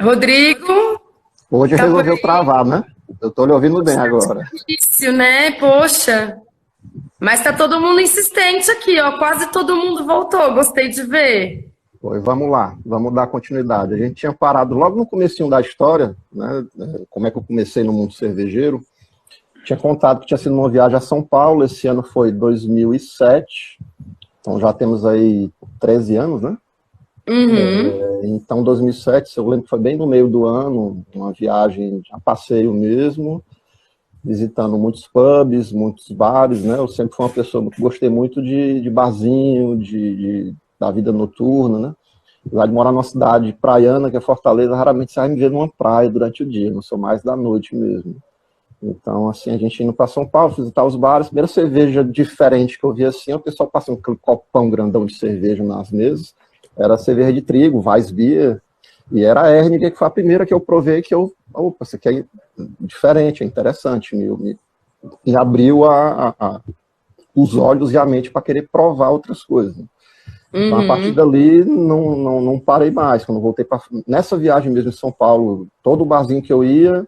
Rodrigo, Hoje tá por resolveu aí? travar, né? Eu tô lhe ouvindo bem Tá agora. difícil, né? Poxa. Mas tá todo mundo insistente aqui, ó. Quase todo mundo voltou. Gostei de ver. Pois vamos lá, vamos dar continuidade. A gente tinha parado logo no comecinho da história, né? Como é que eu comecei no mundo cervejeiro. Tinha contado que tinha sido uma viagem a São Paulo, esse ano foi 2007, então já temos aí 13 anos, né? Uhum. Então 2007, eu lembro que foi bem no meio do ano, uma viagem a passeio mesmo, visitando muitos pubs, muitos bares, né? Eu sempre fui uma pessoa que gostei muito de barzinho, da vida noturna, né? Lá de morar numa cidade praiana, que é Fortaleza, raramente você vai me ver numa praia durante o dia, não sou mais da noite mesmo. Então, assim, a gente indo para São Paulo, visitar os bares, primeira cerveja diferente que eu vi assim, o pessoal passando aquele copão grandão de cerveja nas mesas, era cerveja de trigo, Weissbier, e era a Hernigger, que foi a primeira que eu provei, que eu, opa, isso aqui é diferente, é interessante, me abriu os olhos e a mente para querer provar outras coisas. Então, a partir Uhum. dali, não parei mais. Quando voltei para. Nessa viagem mesmo em São Paulo, todo barzinho que eu ia,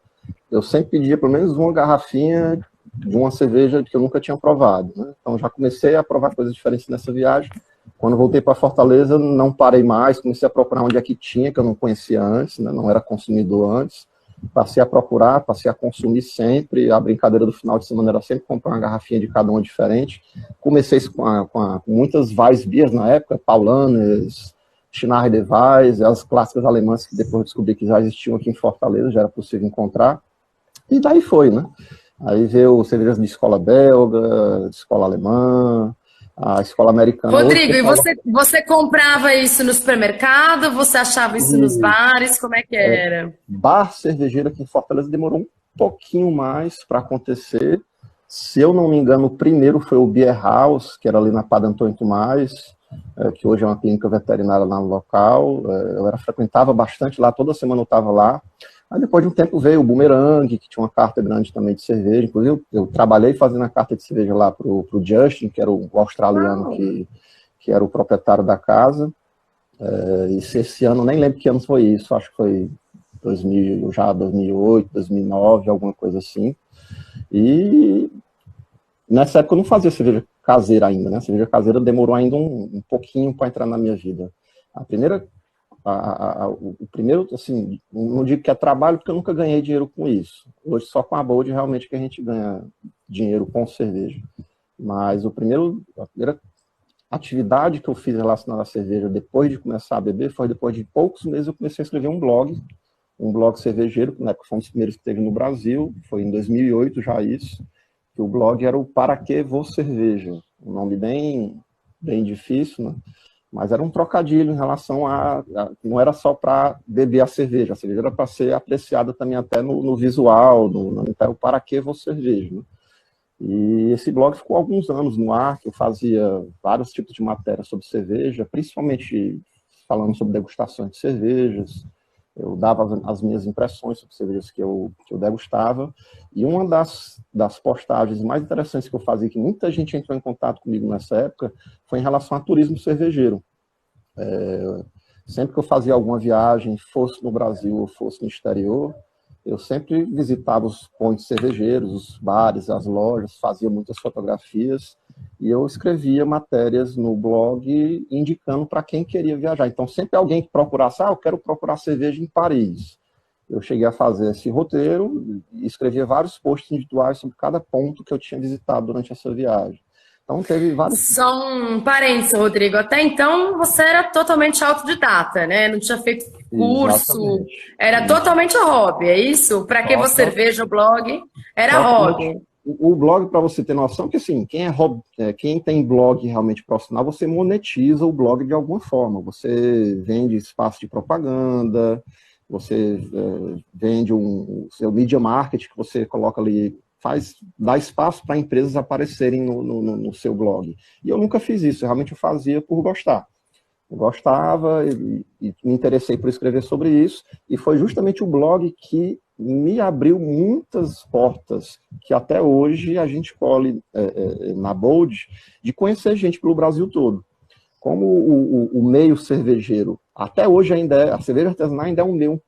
eu sempre pedia pelo menos uma garrafinha de uma cerveja que eu nunca tinha provado. Né? Então, já comecei a provar coisas diferentes nessa viagem. Quando voltei para Fortaleza, não parei mais, comecei a procurar onde é que tinha, que eu não conhecia antes, né? Não era consumidor antes. Passei a procurar, passei a consumir sempre. A brincadeira do final de semana era sempre comprar uma garrafinha de cada uma diferente. Comecei com muitas Weissbiers na época, Paulaner, Schneider Weiss, as clássicas alemãs que depois descobri que já existiam aqui em Fortaleza, já era possível encontrar. E daí foi, né? Aí veio cervejas de escola belga, de escola alemã, a escola americana. Hoje o Rodrigo, e pessoal você comprava isso no supermercado? Você achava isso nos bares? Como é que era? bar cervejeiro aqui em Fortaleza demorou um pouquinho mais para acontecer. Se eu não me engano, o primeiro foi o Beer House, que era ali na Padre Antônio Tomás, que hoje é uma clínica veterinária lá no local. Eu frequentava bastante lá, toda semana eu estava lá. Aí depois de um tempo veio o Boomerang, que tinha uma carta grande também de cerveja. Inclusive, eu trabalhei fazendo a carta de cerveja lá para o Justin, que era o australiano Uau! que era o proprietário da casa. E esse ano, nem lembro que ano foi isso, acho que foi 2000, já 2008, 2009, alguma coisa assim. E nessa época eu não fazia cerveja caseira ainda, né? A cerveja caseira demorou ainda um pouquinho para entrar na minha vida. A primeira, o primeiro, assim, não digo que é trabalho, porque eu nunca ganhei dinheiro com isso. Hoje só com a Bold realmente que a gente ganha dinheiro com cerveja. Mas a primeira atividade que eu fiz relacionada à cerveja depois de começar a beber foi depois de poucos meses eu comecei a escrever um blog cervejeiro, né, que foi um dos primeiros que teve no Brasil, foi em 2008 já isso, que o blog era o Para Que Vou Cerveja, um nome bem difícil, né? Mas era um trocadilho em relação não era só para beber a cerveja era para ser apreciada também até no visual, então, o Para Que Vou Cerveja, né? E esse blog ficou alguns anos no ar, que eu fazia vários tipos de matérias sobre cerveja, principalmente falando sobre degustações de cervejas. Eu dava as minhas impressões sobre cervejas que eu degustava. E uma das postagens mais interessantes que eu fazia, que muita gente entrou em contato comigo nessa época, foi em relação a turismo cervejeiro. Sempre que eu fazia alguma viagem, fosse no Brasil ou fosse no exterior, eu sempre visitava os pontos cervejeiros, os bares, as lojas, fazia muitas fotografias e eu escrevia matérias no blog indicando para quem queria viajar. Então, sempre alguém que procurasse, eu quero procurar cerveja em Paris. Eu cheguei a fazer esse roteiro e escrevia vários posts individuais sobre cada ponto que eu tinha visitado durante essa viagem. Então, teve vários. Só um parênteses, Rodrigo. Até então você era totalmente autodidata, né? Não tinha feito curso, Exatamente. era totalmente hobby, é isso? Para que você Só veja o blog? Era Totalmente. hobby. O blog, para você ter noção, que assim, quem tem blog realmente profissional, você monetiza o blog de alguma forma. Você vende espaço de propaganda, você vende o seu media marketing que você coloca ali, dá espaço para empresas aparecerem no seu blog. E eu nunca fiz isso, realmente eu fazia por gostar. Eu gostava e me interessei por escrever sobre isso, e foi justamente o blog que me abriu muitas portas que até hoje a gente colhe na Bold, de conhecer gente pelo Brasil todo. Como o meio cervejeiro, até hoje ainda a cerveja artesanal ainda é um meio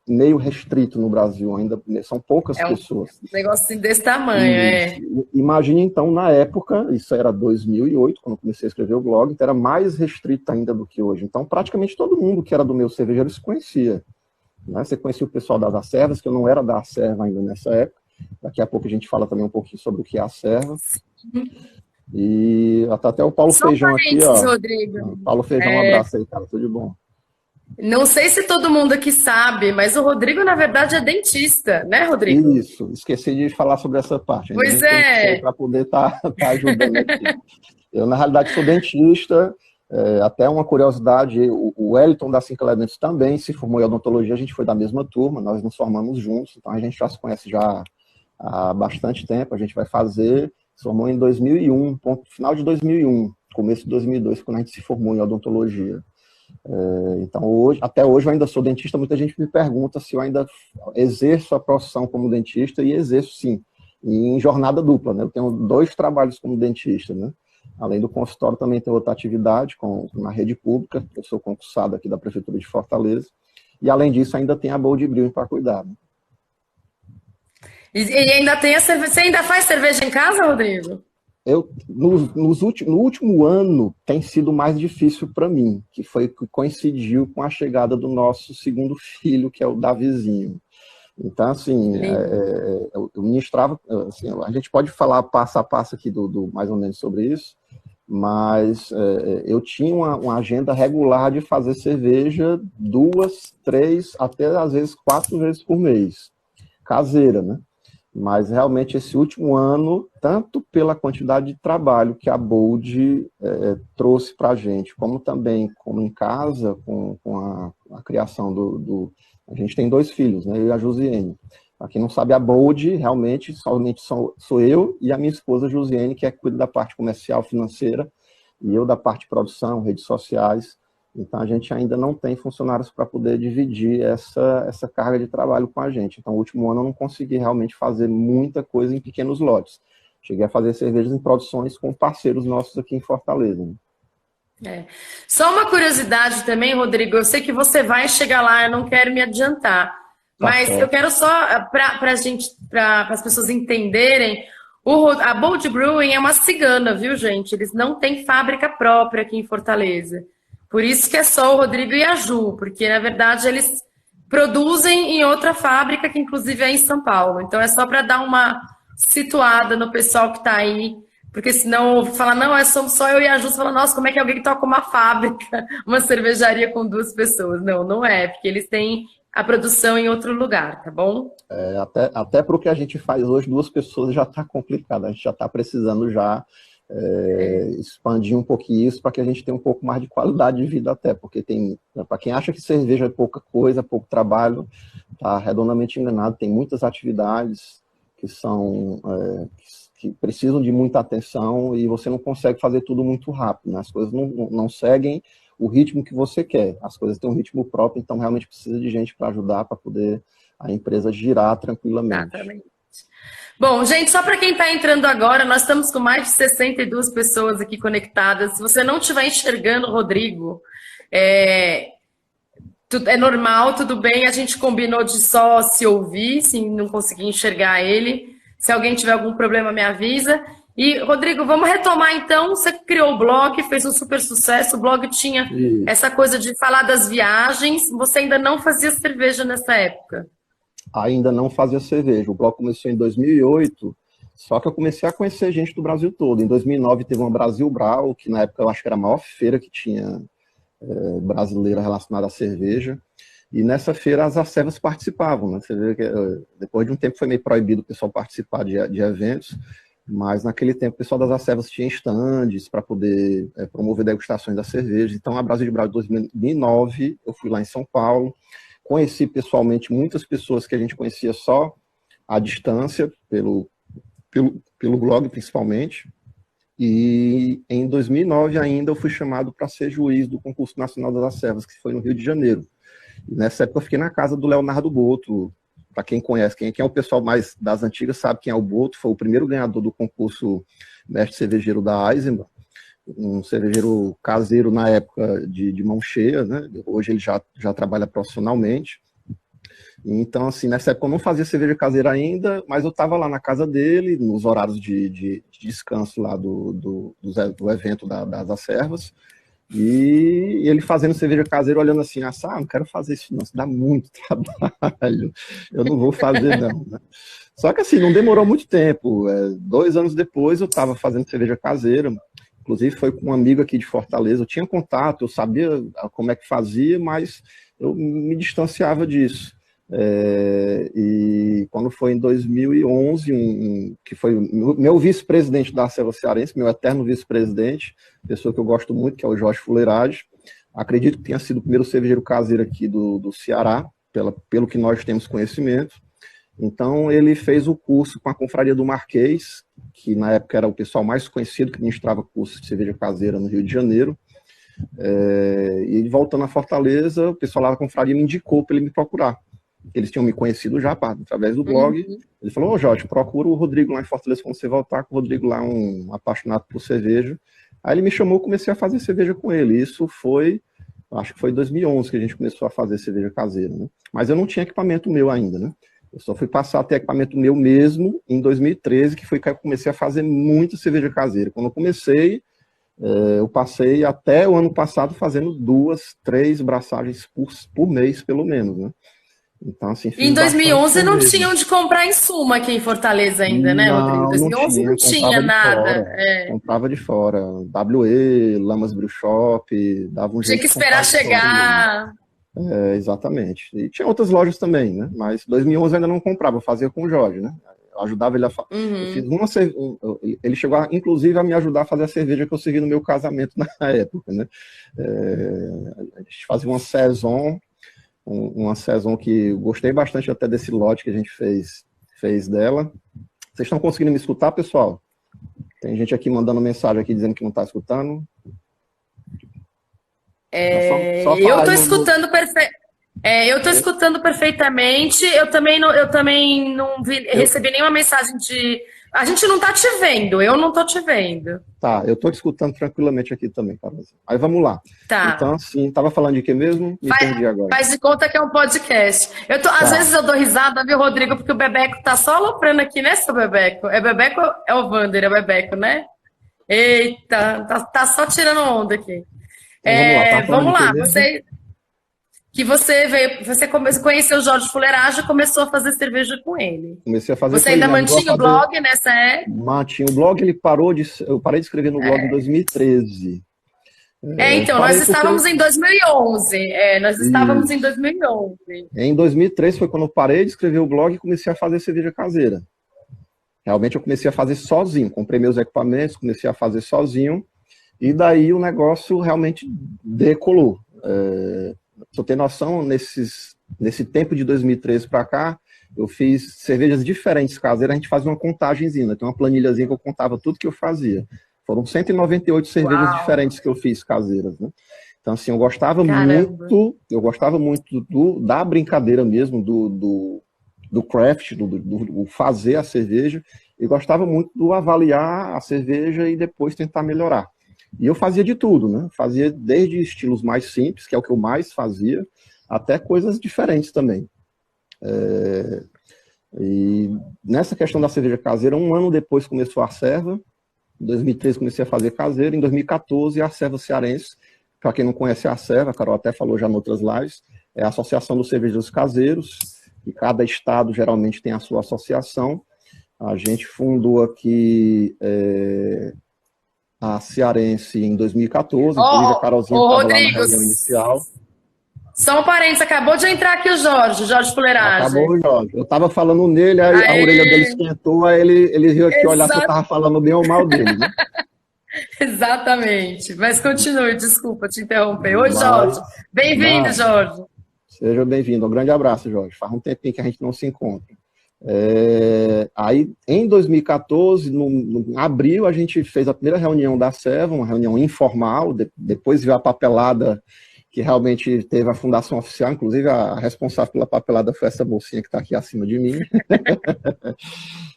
meio restrito no Brasil, ainda são poucas É um pessoas. negócio assim desse tamanho, é. Imagine, então, na época, isso era 2008, quando eu comecei a escrever o blog, então era mais restrito ainda do que hoje. Então, praticamente todo mundo que era do meu cervejeiro se conhecia. Né? Você conhecia o pessoal das Acervas, que eu não era da Acerva ainda nessa época. Daqui a pouco a gente fala também um pouquinho sobre o que é a Acerva. E até o Paulo Só um Feijão aqui, parênteses, ó. Rodrigo. Paulo Feijão, um abraço aí, cara. Tudo de bom. Não sei se todo mundo aqui sabe, mas o Rodrigo, na verdade, é dentista, né, Rodrigo? Isso, esqueci de falar sobre essa parte. Ainda Pois bem que tem você é. para poder estar ajudando aqui. Eu, na realidade, sou dentista. Até uma curiosidade, o Wellington da Cinco Elementos também se formou em odontologia, a gente foi da mesma turma, nós nos formamos juntos, então a gente já se conhece já há bastante tempo, a gente vai fazer, se formou em 2001, final de 2001, começo de 2002, quando a gente se formou em odontologia. Então, até hoje eu ainda sou dentista, muita gente me pergunta se eu ainda exerço a profissão como dentista, e exerço sim, em jornada dupla, né? Eu tenho 2 trabalhos como dentista, né? Além do consultório, também tenho outra atividade na rede pública, eu sou concursado aqui da Prefeitura de Fortaleza, e além disso ainda tem a Bold Brewing para cuidar. Né? E ainda tem a cerveja. Você ainda faz cerveja em casa, Rodrigo? No último ano tem sido mais difícil para mim, que coincidiu com a chegada do nosso segundo filho, que é o Davizinho. Então, assim, eu ministrava, assim, a gente pode falar passo a passo aqui mais ou menos sobre isso, mas eu tinha uma agenda regular de fazer cerveja 2, 3, até às vezes 4 vezes por mês, caseira, né? Mas realmente esse último ano, tanto pela quantidade de trabalho que a Bold trouxe para a gente, como também como em casa, com a criação A gente tem 2 filhos, né, eu e a Josiane. Para quem não sabe, a Bold realmente somente sou eu e a minha esposa Josiane, que cuida da parte comercial, financeira, e eu da parte de produção, redes sociais. Então, a gente ainda não tem funcionários para poder dividir essa carga de trabalho com a gente. Então, no último ano eu não consegui realmente fazer muita coisa em pequenos lotes. Cheguei a fazer cervejas em produções com parceiros nossos aqui em Fortaleza. Né? Só uma curiosidade também, Rodrigo. Eu sei que você vai chegar lá, eu não quero me adiantar. Mas eu quero só, para as pessoas entenderem, a Bold Brewing é uma cigana, viu, gente? Eles não têm fábrica própria aqui em Fortaleza. Por isso que é só o Rodrigo e a Ju, porque, na verdade, eles produzem em outra fábrica, que inclusive é em São Paulo. Então, é só para dar uma situada no pessoal que está aí, porque senão fala, não, somos só eu e a Ju, você fala, nossa, como é que alguém toca uma fábrica, uma cervejaria com 2 pessoas? Não, não é, porque eles têm a produção em outro lugar, tá bom? Até para o que a gente faz hoje, 2 pessoas já está complicado, a gente já está precisando expandir um pouquinho isso para que a gente tenha um pouco mais de qualidade de vida até, porque para quem acha que cerveja é pouca coisa, pouco trabalho, está redondamente enganado, tem muitas atividades que precisam de muita atenção e você não consegue fazer tudo muito rápido, né? As coisas não seguem o ritmo que você quer, as coisas têm um ritmo próprio, então realmente precisa de gente para ajudar, para poder a empresa girar tranquilamente. Exatamente. Bom, gente, só para quem está entrando agora, nós estamos com mais de 62 pessoas aqui conectadas. Se você não estiver enxergando o Rodrigo, é normal, tudo bem. A gente combinou de só se ouvir, se não conseguir enxergar ele. Se alguém tiver algum problema, me avisa. E, Rodrigo, vamos retomar então. Você criou o blog, fez um super sucesso. O blog tinha essa coisa de falar das viagens. Você ainda não fazia cerveja nessa época? Ainda não fazia cerveja. O blog começou em 2008, só que eu comecei a conhecer gente do Brasil todo. Em 2009 teve uma Brasil Brau, que na época eu acho que era a maior feira que tinha brasileira relacionada à cerveja. E nessa feira as Acervas participavam. Né? Você vê que depois de um tempo foi meio proibido o pessoal participar de eventos, mas naquele tempo o pessoal das Acervas tinha estandes para poder promover degustações da cerveja. Então a Brasil Brau de 2009, eu fui lá em São Paulo, conheci pessoalmente muitas pessoas que a gente conhecia só à distância, pelo blog principalmente, e em 2009 ainda eu fui chamado para ser juiz do concurso nacional das Acervas, que foi no Rio de Janeiro. E nessa época eu fiquei na casa do Leonardo Boto. Para quem conhece, quem é o pessoal mais das antigas sabe quem é o Boto, foi o primeiro ganhador do concurso mestre cervejeiro da Eisenbahn, um cervejeiro caseiro na época de mão cheia, né? Hoje ele já trabalha profissionalmente. Então, assim, nessa época eu não fazia cerveja caseira ainda, mas eu estava lá na casa dele, nos horários de descanso lá do evento das acervas, e ele fazendo cerveja caseira, olhando assim, não quero fazer isso não, isso dá muito trabalho, eu não vou fazer não, né? Só que assim, não demorou muito tempo, 2 anos depois eu estava fazendo cerveja caseira, inclusive foi com um amigo aqui de Fortaleza, eu tinha contato, eu sabia como é que fazia, mas eu me distanciava disso. E quando foi em 2011, que foi meu vice-presidente da Acerva Cearense, meu eterno vice-presidente, pessoa que eu gosto muito, que é o Jorge Fuleirage, acredito que tenha sido o primeiro cervejeiro caseiro aqui do Ceará, pelo que nós temos conhecimento. Então ele fez o curso com a Confraria do Marquês, que na época era o pessoal mais conhecido que ministrava curso de cerveja caseira no Rio de Janeiro. E voltando a Fortaleza, o pessoal lá da Confraria me indicou para ele me procurar. Eles tinham me conhecido já através do blog. Ele falou, Jorge, procura o Rodrigo lá em Fortaleza quando você voltar, que o Rodrigo lá é um apaixonado por cerveja. Aí ele me chamou, comecei a fazer cerveja com ele. Isso foi, acho que foi em 2011 que a gente começou a fazer cerveja caseira, né? Mas eu não tinha equipamento meu ainda, né? Eu só fui passar a ter equipamento meu mesmo em 2013, que foi que eu comecei a fazer muita cerveja caseira. Quando eu comecei, eu passei até o ano passado fazendo 2, 3 braçagens por mês, pelo menos, né? Então, assim, em 2011 não tinha onde comprar insumo aqui em Fortaleza ainda, né, Rodrigo? Em 2011 não tinha nada. Comprava de fora. WE, Lamas Brew Shop, dava um jeito. Tinha que esperar chegar. Exatamente. E tinha outras lojas também, né? Mas 2011 eu ainda não comprava, eu fazia com o Jorge, né? Eu ajudava ele a fazer. Ele chegou, inclusive, a me ajudar a fazer a cerveja que eu servi no meu casamento na época, né? A gente fazia uma saison que eu gostei bastante até desse lote que a gente fez dela. Vocês estão conseguindo me escutar, pessoal? Tem gente aqui mandando mensagem aqui dizendo que não está escutando. Eu estou escutando escutando perfeitamente. Eu também não recebi nenhuma mensagem de... A gente não está te vendo, eu não estou te vendo. Tá, eu estou te escutando tranquilamente aqui também, Carolzinha. Aí vamos lá. Tá. Então, assim, estava falando de quê mesmo? Me perdi agora. Faz de conta que é um podcast. Às vezes eu dou risada, viu, Rodrigo? Porque o Bebeco tá só aloprando aqui, né, seu Bebeco? É Bebeco ou é o Vander? É Bebeco, né? Eita, tá só tirando onda aqui. Vamos lá. Você conheceu o Jorge Fuleirage e começou a fazer cerveja com ele. Comecei a fazer. Você ainda mantinha o blog nessa época? Mantinha o blog, eu parei de escrever no blog em 2013. Então, nós estávamos em 2011. Em 2013 foi quando eu parei de escrever o blog e comecei a fazer cerveja caseira. Realmente eu comecei a fazer sozinho. Comprei meus equipamentos, comecei a fazer sozinho. E daí o negócio realmente decolou. Pra você ter noção, nesse tempo de 2013 para cá, eu fiz cervejas diferentes caseiras, a gente fazia uma contagenzinha, tem uma planilhazinha que eu contava tudo que eu fazia. Foram 198 cervejas diferentes que eu fiz caseiras, né? Então, assim, eu gostava muito da brincadeira mesmo, do craft, do fazer a cerveja, e gostava muito do avaliar a cerveja e depois tentar melhorar. E eu fazia de tudo, né? Fazia desde estilos mais simples, que é o que eu mais fazia, até coisas diferentes também. E nessa questão da cerveja caseira, 1 ano depois começou a Acerva. Em 2013 comecei a fazer caseira. Em 2014, a Acerva Cearense. Para quem não conhece a Acerva, a Carol até falou já em outras lives, é a Associação dos Cervejeiros Caseiros, e cada estado geralmente tem a sua associação. A gente fundou aqui... a Cearense em 2014, inclusive a Carolzinha estava lá na reunião inicial. Só um parênteses, acabou de entrar aqui o Jorge Fuleirage. Acabou o Jorge. Eu estava falando nele, aí a orelha dele esquentou, aí ele veio aqui olhar se eu estava falando bem ou mal dele, né? Exatamente. Mas continue, desculpa te interromper. Oi, Jorge. Bem-vindo, Jorge. Seja bem-vindo. Um grande abraço, Jorge. Faz um tempinho que a gente não se encontra. Aí, em 2014, no abril, a gente fez a primeira reunião da Acerva, uma reunião informal, depois veio a papelada, que realmente teve a fundação oficial, inclusive a responsável pela papelada foi essa mocinha que está aqui acima de mim.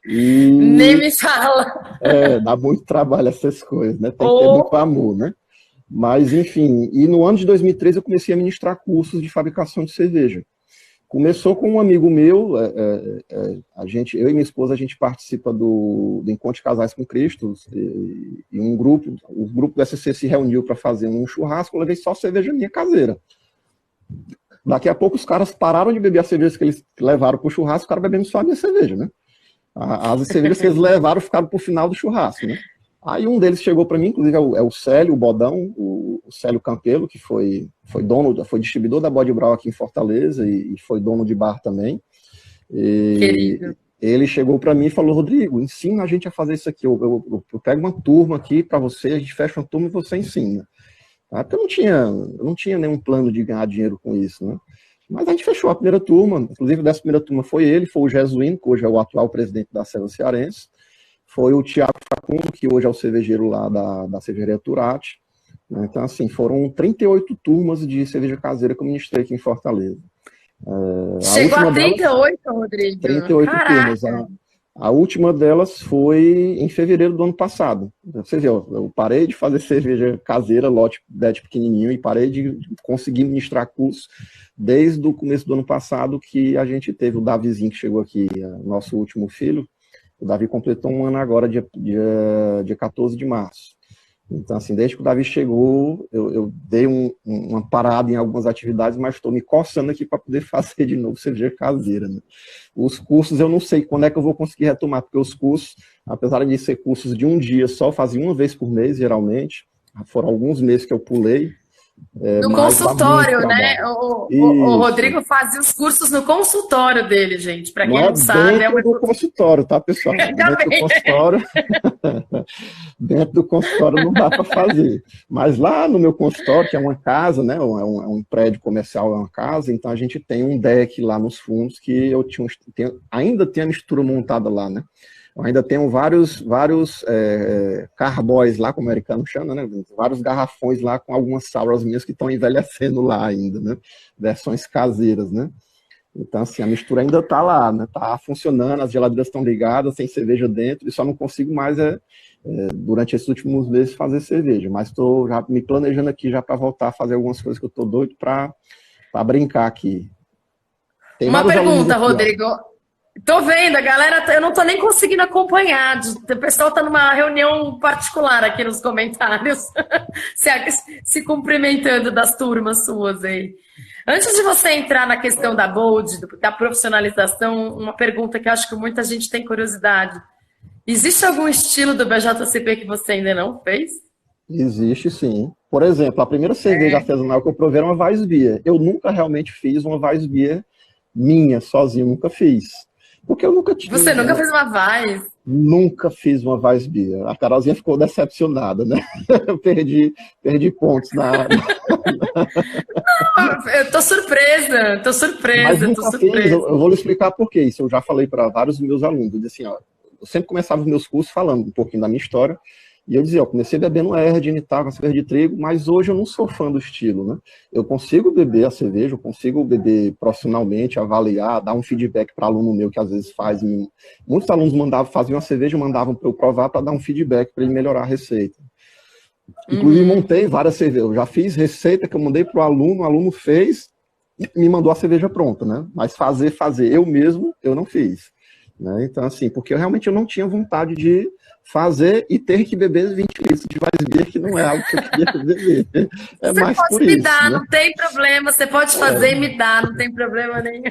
Nem me fala! Dá muito trabalho essas coisas, né? Tem que ter muito amor, né? Mas, enfim, e no ano de 2013 eu comecei a ministrar cursos de fabricação de cerveja. Começou com um amigo meu, eu e minha esposa, a gente participa do Encontro de Casais com Cristo, e o grupo do SCC se reuniu para fazer um churrasco, eu levei só cerveja minha caseira. Daqui a pouco os caras pararam de beber a cerveja que eles levaram para o churrasco, os caras bebendo só a minha cerveja, né? As cervejas que eles levaram ficaram para o final do churrasco, né? Aí um deles chegou para mim, inclusive é o Célio, o Bodão, o Célio Campelo, que foi distribuidor da Bode Brau aqui em Fortaleza e foi dono de bar também. Querido. Ele chegou para mim e falou: Rodrigo, ensina a gente a fazer isso aqui. Eu pego uma turma aqui para você, a gente fecha uma turma e você ensina. Tá? Porque eu não tinha nenhum plano de ganhar dinheiro com isso, né? Mas a gente fechou a primeira turma, inclusive dessa primeira turma foi o Jesuíno, que hoje é o atual presidente da Serra Cearense, foi o Tiago Facundo, que hoje é o cervejeiro lá da cervejaria Turati. Então, assim, foram 38 turmas de cerveja caseira que eu ministrei aqui em Fortaleza. Chegou a 38, Rodrigo? 38 turmas. A última delas foi em fevereiro do ano passado. Você vê, eu parei de fazer cerveja caseira, lote pequenininho, e parei de conseguir ministrar curso desde o começo do ano passado, que a gente teve o Davizinho, que chegou aqui, nosso último filho. O Davi completou um ano agora, dia 14 de março. Então, assim, desde que o Davi chegou, eu dei uma parada em algumas atividades, mas estou me coçando aqui para poder fazer de novo cerveja caseira, né? Os cursos, eu não sei quando é que eu vou conseguir retomar, porque os cursos, apesar de ser cursos de um dia só, eu fazia uma vez por mês, geralmente. Foram alguns meses que eu pulei. No consultório, né? O Rodrigo fazia os cursos no consultório dele, gente. Para quem não sabe, dentro do consultório, tá, pessoal? Dentro do consultório, dentro do consultório não dá para fazer. Mas lá no meu consultório, que é uma casa, né? É um prédio comercial, é uma casa, então a gente tem um deck lá nos fundos que eu ainda tem a mistura montada lá, né? Eu ainda tenho vários carboys lá, como o americano chama, né? Vários garrafões lá com algumas sours minhas que estão envelhecendo lá ainda, né? Versões caseiras, né? Então, assim, a mistura ainda está lá, né? Está funcionando, as geladeiras estão ligadas, tem cerveja dentro, e só não consigo mais, durante esses últimos meses, fazer cerveja. Mas estou já me planejando aqui já para voltar a fazer algumas coisas que eu estou doido para brincar aqui. Tem uma pergunta, Rodrigo. Tô vendo, a galera, eu não tô nem conseguindo acompanhar. O pessoal tá numa reunião particular aqui nos comentários, se cumprimentando das turmas suas aí. Antes de você entrar na questão da Bold, da profissionalização, uma pergunta que eu acho que muita gente tem curiosidade. Existe algum estilo do BJCP que você ainda não fez? Existe, sim. Por exemplo, a primeira cerveja artesanal que eu provei era uma Weissbier. Eu nunca realmente fiz uma Weissbier minha, sozinho, nunca fiz. Porque eu nunca tive. Você nunca fez uma Weiss? Nunca fiz uma Weissbier. A Carolzinha ficou decepcionada, né? Eu perdi pontos na. Não, eu tô surpresa. Mas nunca fiz. Eu vou lhe explicar por quê. Isso eu já falei para vários dos meus alunos. Eu disse assim, ó, eu sempre começava os meus cursos falando um pouquinho da minha história. E eu dizia, ó, comecei bebendo Erdene e tal, com a cerveja de trigo, mas hoje eu não sou fã do estilo, né? Eu consigo beber a cerveja, eu consigo beber profissionalmente, avaliar, dar um feedback para aluno meu que às vezes faz. Muitos alunos faziam a cerveja, mandavam para eu provar para dar um feedback para ele melhorar a receita. Inclusive, montei várias cervejas. Eu já fiz receita que eu mandei para o aluno fez e me mandou a cerveja pronta, né? Mas fazer eu mesmo, eu não fiz. Né? Então, assim, porque eu não tinha vontade de fazer e ter que beber 20 litros de Weissbier, que não é algo que eu queria beber. É você mais por isso. Você pode me dar, né? Não tem problema. Você pode fazer e me dar, não tem problema nenhum.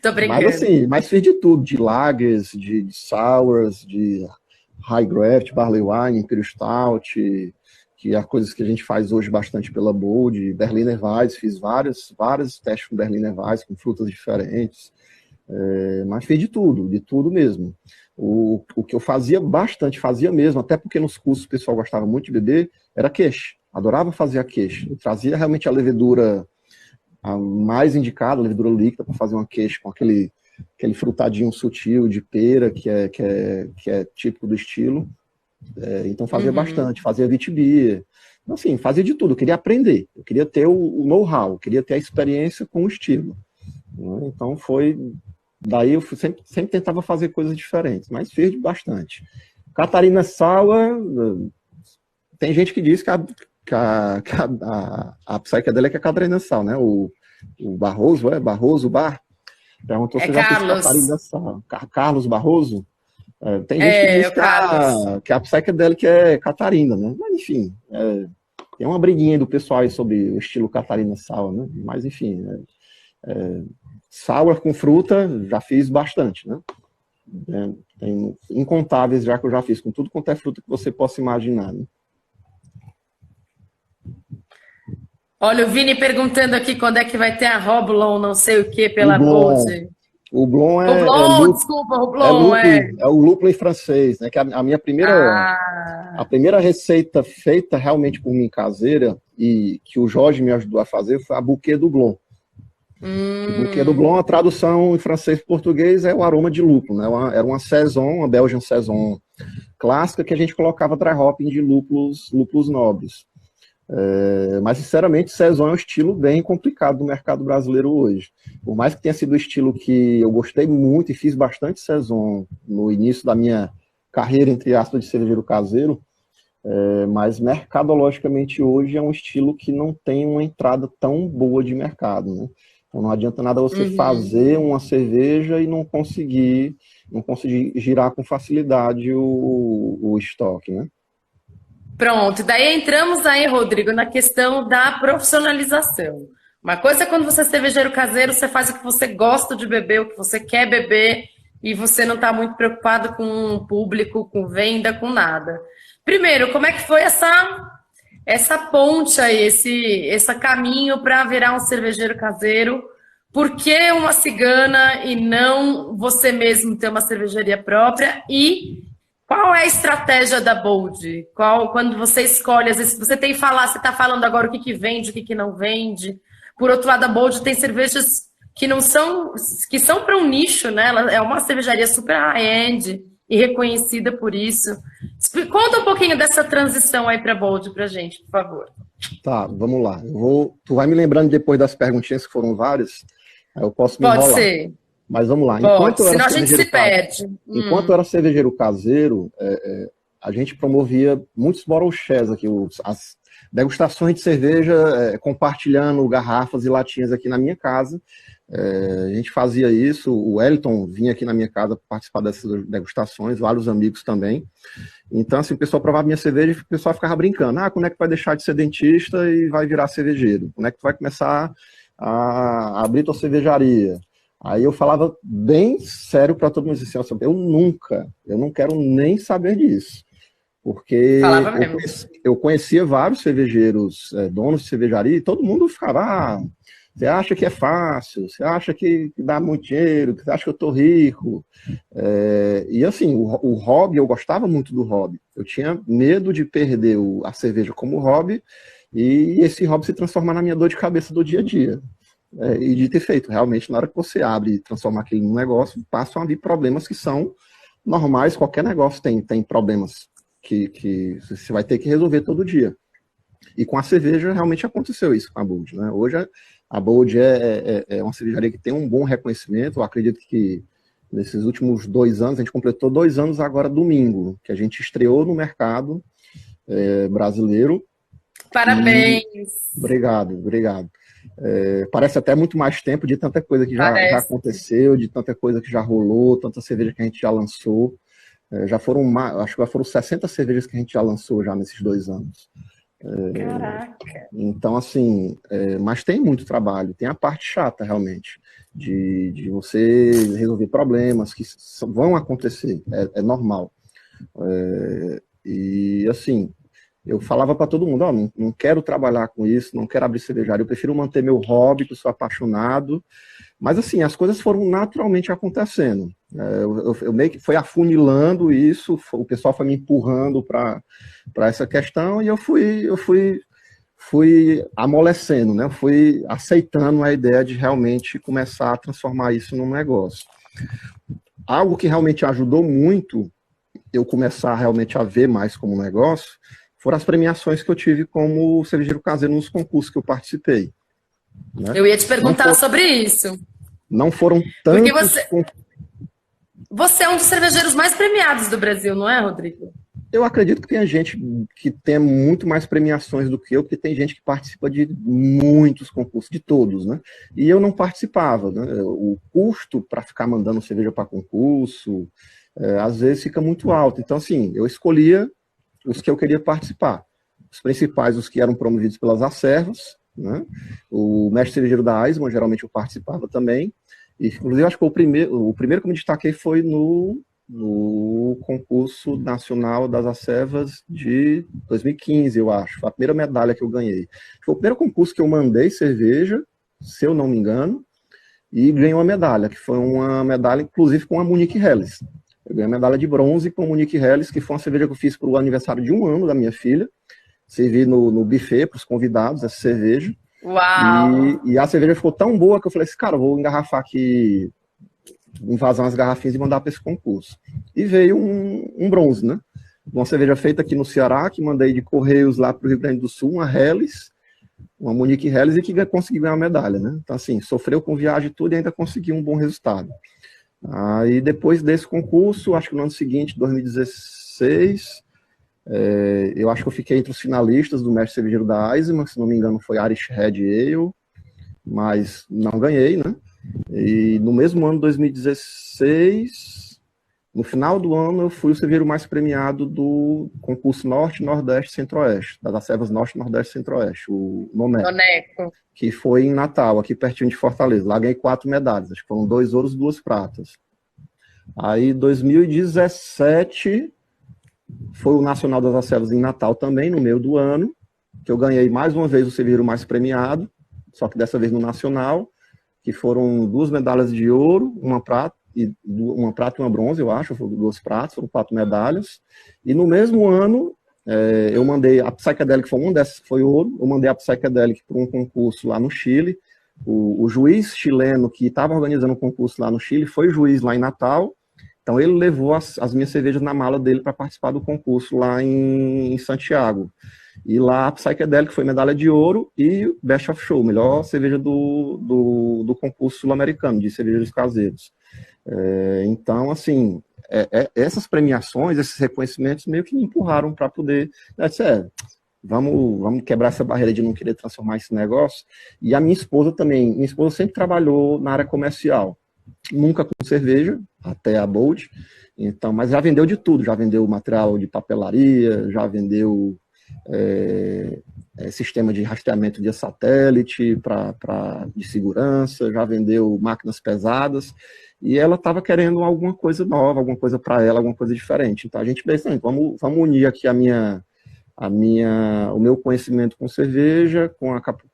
Tô brincando. Mas assim, fiz de tudo, de lagers, de sours, de high graft, barley wine, imperial stout, que é coisas que a gente faz hoje bastante pela Bold, Berliner Weiss, fiz vários testes com Berliner Weiss, com frutas diferentes. Mas fiz de tudo mesmo. O que eu fazia mesmo, até porque nos cursos o pessoal gostava muito de beber, era queixa. Adorava fazer a queixa. Eu trazia realmente a levedura mais indicada, a levedura líquida, para fazer uma queixa com aquele frutadinho sutil de pera, que é típico do estilo. Então fazia bastante, fazia wheat. Assim, fazia de tudo. Eu queria aprender, eu queria ter o know-how, eu queria ter a experiência com o estilo. Então foi... Daí eu sempre tentava fazer coisas diferentes, mas fiz bastante. Catarina Sour, tem gente que diz que a psychedelic é Catarina Sour, né? o Barroso, Barroso Bar, perguntou se já fez Carlos. Catarina Sal. Carlos Barroso. Tem gente que diz que a psychedelic é Catarina, né? Mas, enfim, tem uma briguinha do pessoal aí sobre o estilo Catarina Sour, né? Mas, enfim, sour com fruta, já fiz bastante, né? Tem incontáveis já que eu já fiz, com tudo quanto é fruta que você possa imaginar, né? Olha, o Vini perguntando aqui quando é que vai ter a Roblon, não sei o que, pela Bold. O Blon desculpa, o Blon é o lúpulo em francês, né? Que a minha a primeira receita feita realmente por mim caseira e que o Jorge me ajudou a fazer foi a Bouquet do Blon. O Bouquet do Blon, a tradução em francês e português é o aroma de lúpulo, né? Era uma saison, uma Belgian saison clássica que a gente colocava dry hopping de lúpulos nobres. Mas, sinceramente, saison é um estilo bem complicado do mercado brasileiro hoje. Por mais que tenha sido um estilo que eu gostei muito e fiz bastante saison no início da minha carreira, entre aspas, de cervejeiro caseiro, mas mercadologicamente hoje é um estilo que não tem uma entrada tão boa de mercado, né? Então não adianta nada você fazer uma cerveja e não conseguir girar com facilidade o estoque, né? Pronto, daí entramos aí, Rodrigo, na questão da profissionalização. Uma coisa é quando você é cervejeiro caseiro, você faz o que você gosta de beber, o que você quer beber, e você não está muito preocupado com público, com venda, com nada. Primeiro, como é que foi essa ponte aí, esse caminho para virar um cervejeiro caseiro? Por que uma cigana e não você mesmo ter uma cervejaria própria? E qual é a estratégia da Bold? Quando você escolhe, às vezes você está falando agora o que vende, o que não vende. Por outro lado, a Bold tem cervejas que são para um nicho, né? Ela é uma cervejaria super high-end e reconhecida por isso. Conta um pouquinho dessa transição aí para a Bold pra gente, por favor. Tá, vamos lá. Tu vai me lembrando depois das perguntinhas, que foram várias, aí eu posso me enrolar. Pode ser. Mas vamos lá. Senão a gente se perde. Enquanto eu era cervejeiro caseiro, a gente promovia muitos bottle shares aqui, as degustações de cerveja, compartilhando garrafas e latinhas aqui na minha casa. A gente fazia isso, o Wellington vinha aqui na minha casa participar dessas degustações, vários amigos também. Então, assim, o pessoal provava minha cerveja e o pessoal ficava brincando. Quando é que vai deixar de ser dentista e vai virar cervejeiro? Quando é que tu vai começar a abrir tua cervejaria? Aí eu falava bem sério para todo mundo, assim, eu não quero nem saber disso. Porque eu conhecia vários cervejeiros, donos de cervejaria, e todo mundo ficava, você acha que é fácil, você acha que dá muito dinheiro, você acha que eu tô rico. E assim, o hobby, eu gostava muito do hobby. Eu tinha medo de perder a cerveja como hobby, e esse hobby se transformar na minha dor de cabeça do dia a dia. E de ter feito, realmente, na hora que você abre e transforma aquilo num negócio, passam a vir problemas que são normais, qualquer negócio tem problemas que você vai ter que resolver todo dia. E com a cerveja, realmente aconteceu isso com a Bold, né? Hoje, a Bold é uma cervejaria que tem um bom reconhecimento. Eu acredito que nesses últimos 2 anos, a gente completou 2 anos agora, domingo, que a gente estreou no mercado brasileiro. Parabéns! Obrigado. Parece até muito mais tempo de tanta coisa que já aconteceu, de tanta coisa que já rolou, tanta cerveja que a gente já lançou. Acho que já foram 60 cervejas que a gente já lançou já nesses 2 anos. Caraca! Então, assim, mas tem muito trabalho, tem a parte chata, realmente, de você resolver problemas que vão acontecer, é normal. E, assim, eu falava para todo mundo, não quero trabalhar com isso, não quero abrir cervejaria, eu prefiro manter meu hobby, que eu sou apaixonado. Mas, assim, as coisas foram naturalmente acontecendo. Eu meio que fui afunilando isso, o pessoal foi me empurrando para essa questão, e eu fui amolecendo, né? Fui aceitando a ideia de realmente começar a transformar isso num negócio. Algo que realmente ajudou muito eu começar realmente a ver mais como negócio foram as premiações que eu tive como cervejeiro caseiro nos concursos que eu participei. Né? Eu ia te perguntar sobre isso. Não foram tantos... Porque você é um dos cervejeiros mais premiados do Brasil, não é, Rodrigo? Eu acredito que tem gente que tem muito mais premiações do que eu, porque tem gente que participa de muitos concursos, de todos, né? E eu não participava, né? O custo para ficar mandando cerveja para concurso, às vezes fica muito alto. Então, assim, eu escolhia os que eu queria participar. Os principais, os que eram promovidos pelas Acervas, né? O mestre cervejeiro da Eisenbahn, geralmente eu participava também. E, inclusive, acho que o primeiro que eu me destaquei foi no concurso nacional das Acervas de 2015, eu acho. Foi a primeira medalha que eu ganhei. Foi o primeiro concurso que eu mandei cerveja, se eu não me engano, e ganhei uma medalha, que foi uma medalha, inclusive, com a Monique Helles. Eu ganhei a medalha de bronze com a Monique Helles, que foi uma cerveja que eu fiz para o aniversário de 1 ano da minha filha. Servi no buffet para os convidados essa cerveja. Uau! E a cerveja ficou tão boa que eu falei assim, cara, eu vou engarrafar aqui, invasar umas garrafinhas e mandar para esse concurso. E veio um bronze, né? Uma cerveja feita aqui no Ceará, que mandei de Correios lá para o Rio Grande do Sul, uma Helles, uma Monique Helles, e que conseguiu ganhar a medalha, né? Então, assim, sofreu com viagem e tudo e ainda conseguiu um bom resultado. Aí, depois desse concurso, acho que no ano seguinte, 2016, eu acho que eu fiquei entre os finalistas do mestre cervejeiro da Eisenbahn, se não me engano foi Irish Red Ale, mas não ganhei, né? E no mesmo ano, 2016, no final do ano, eu fui o cervejeiro mais premiado do concurso Norte, Nordeste, Centro-Oeste, das Acervas Norte, Nordeste e Centro-Oeste, o NONECO, que foi em Natal, aqui pertinho de Fortaleza. Lá ganhei 4 medalhas, acho que foram 2 ouros e 2 pratas. Aí, 2017, foi o Nacional das Acervas em Natal também, no meio do ano, que eu ganhei mais uma vez o cervejeiro mais premiado, só que dessa vez no Nacional, que foram 2 medalhas de ouro, uma prata e uma bronze, eu acho, foram 2 pratas, foram 4 medalhas. E no mesmo ano, eu mandei a Psychedelic, foi uma dessas que foi ouro, eu mandei a Psychedelic para um concurso lá no Chile. O juiz chileno que estava organizando o concurso lá no Chile foi juiz lá em Natal, então ele levou as minhas cervejas na mala dele para participar do concurso lá em Santiago. E lá a Psychedelic foi medalha de ouro e Best of Show, melhor cerveja do concurso sul-americano, de cervejeiros caseiros. Então, assim, essas premiações, esses reconhecimentos meio que me empurraram para poder, vamos quebrar essa barreira de não querer transformar esse negócio. E a minha esposa também, minha esposa sempre trabalhou na área comercial, nunca com cerveja, até a Bold, então, mas já vendeu de tudo, já vendeu material de papelaria, já vendeu sistema de rastreamento via satélite de segurança, já vendeu máquinas pesadas, e ela estava querendo alguma coisa nova, alguma coisa para ela, alguma coisa diferente. Então a gente pensou, vamos unir aqui o meu conhecimento com cerveja,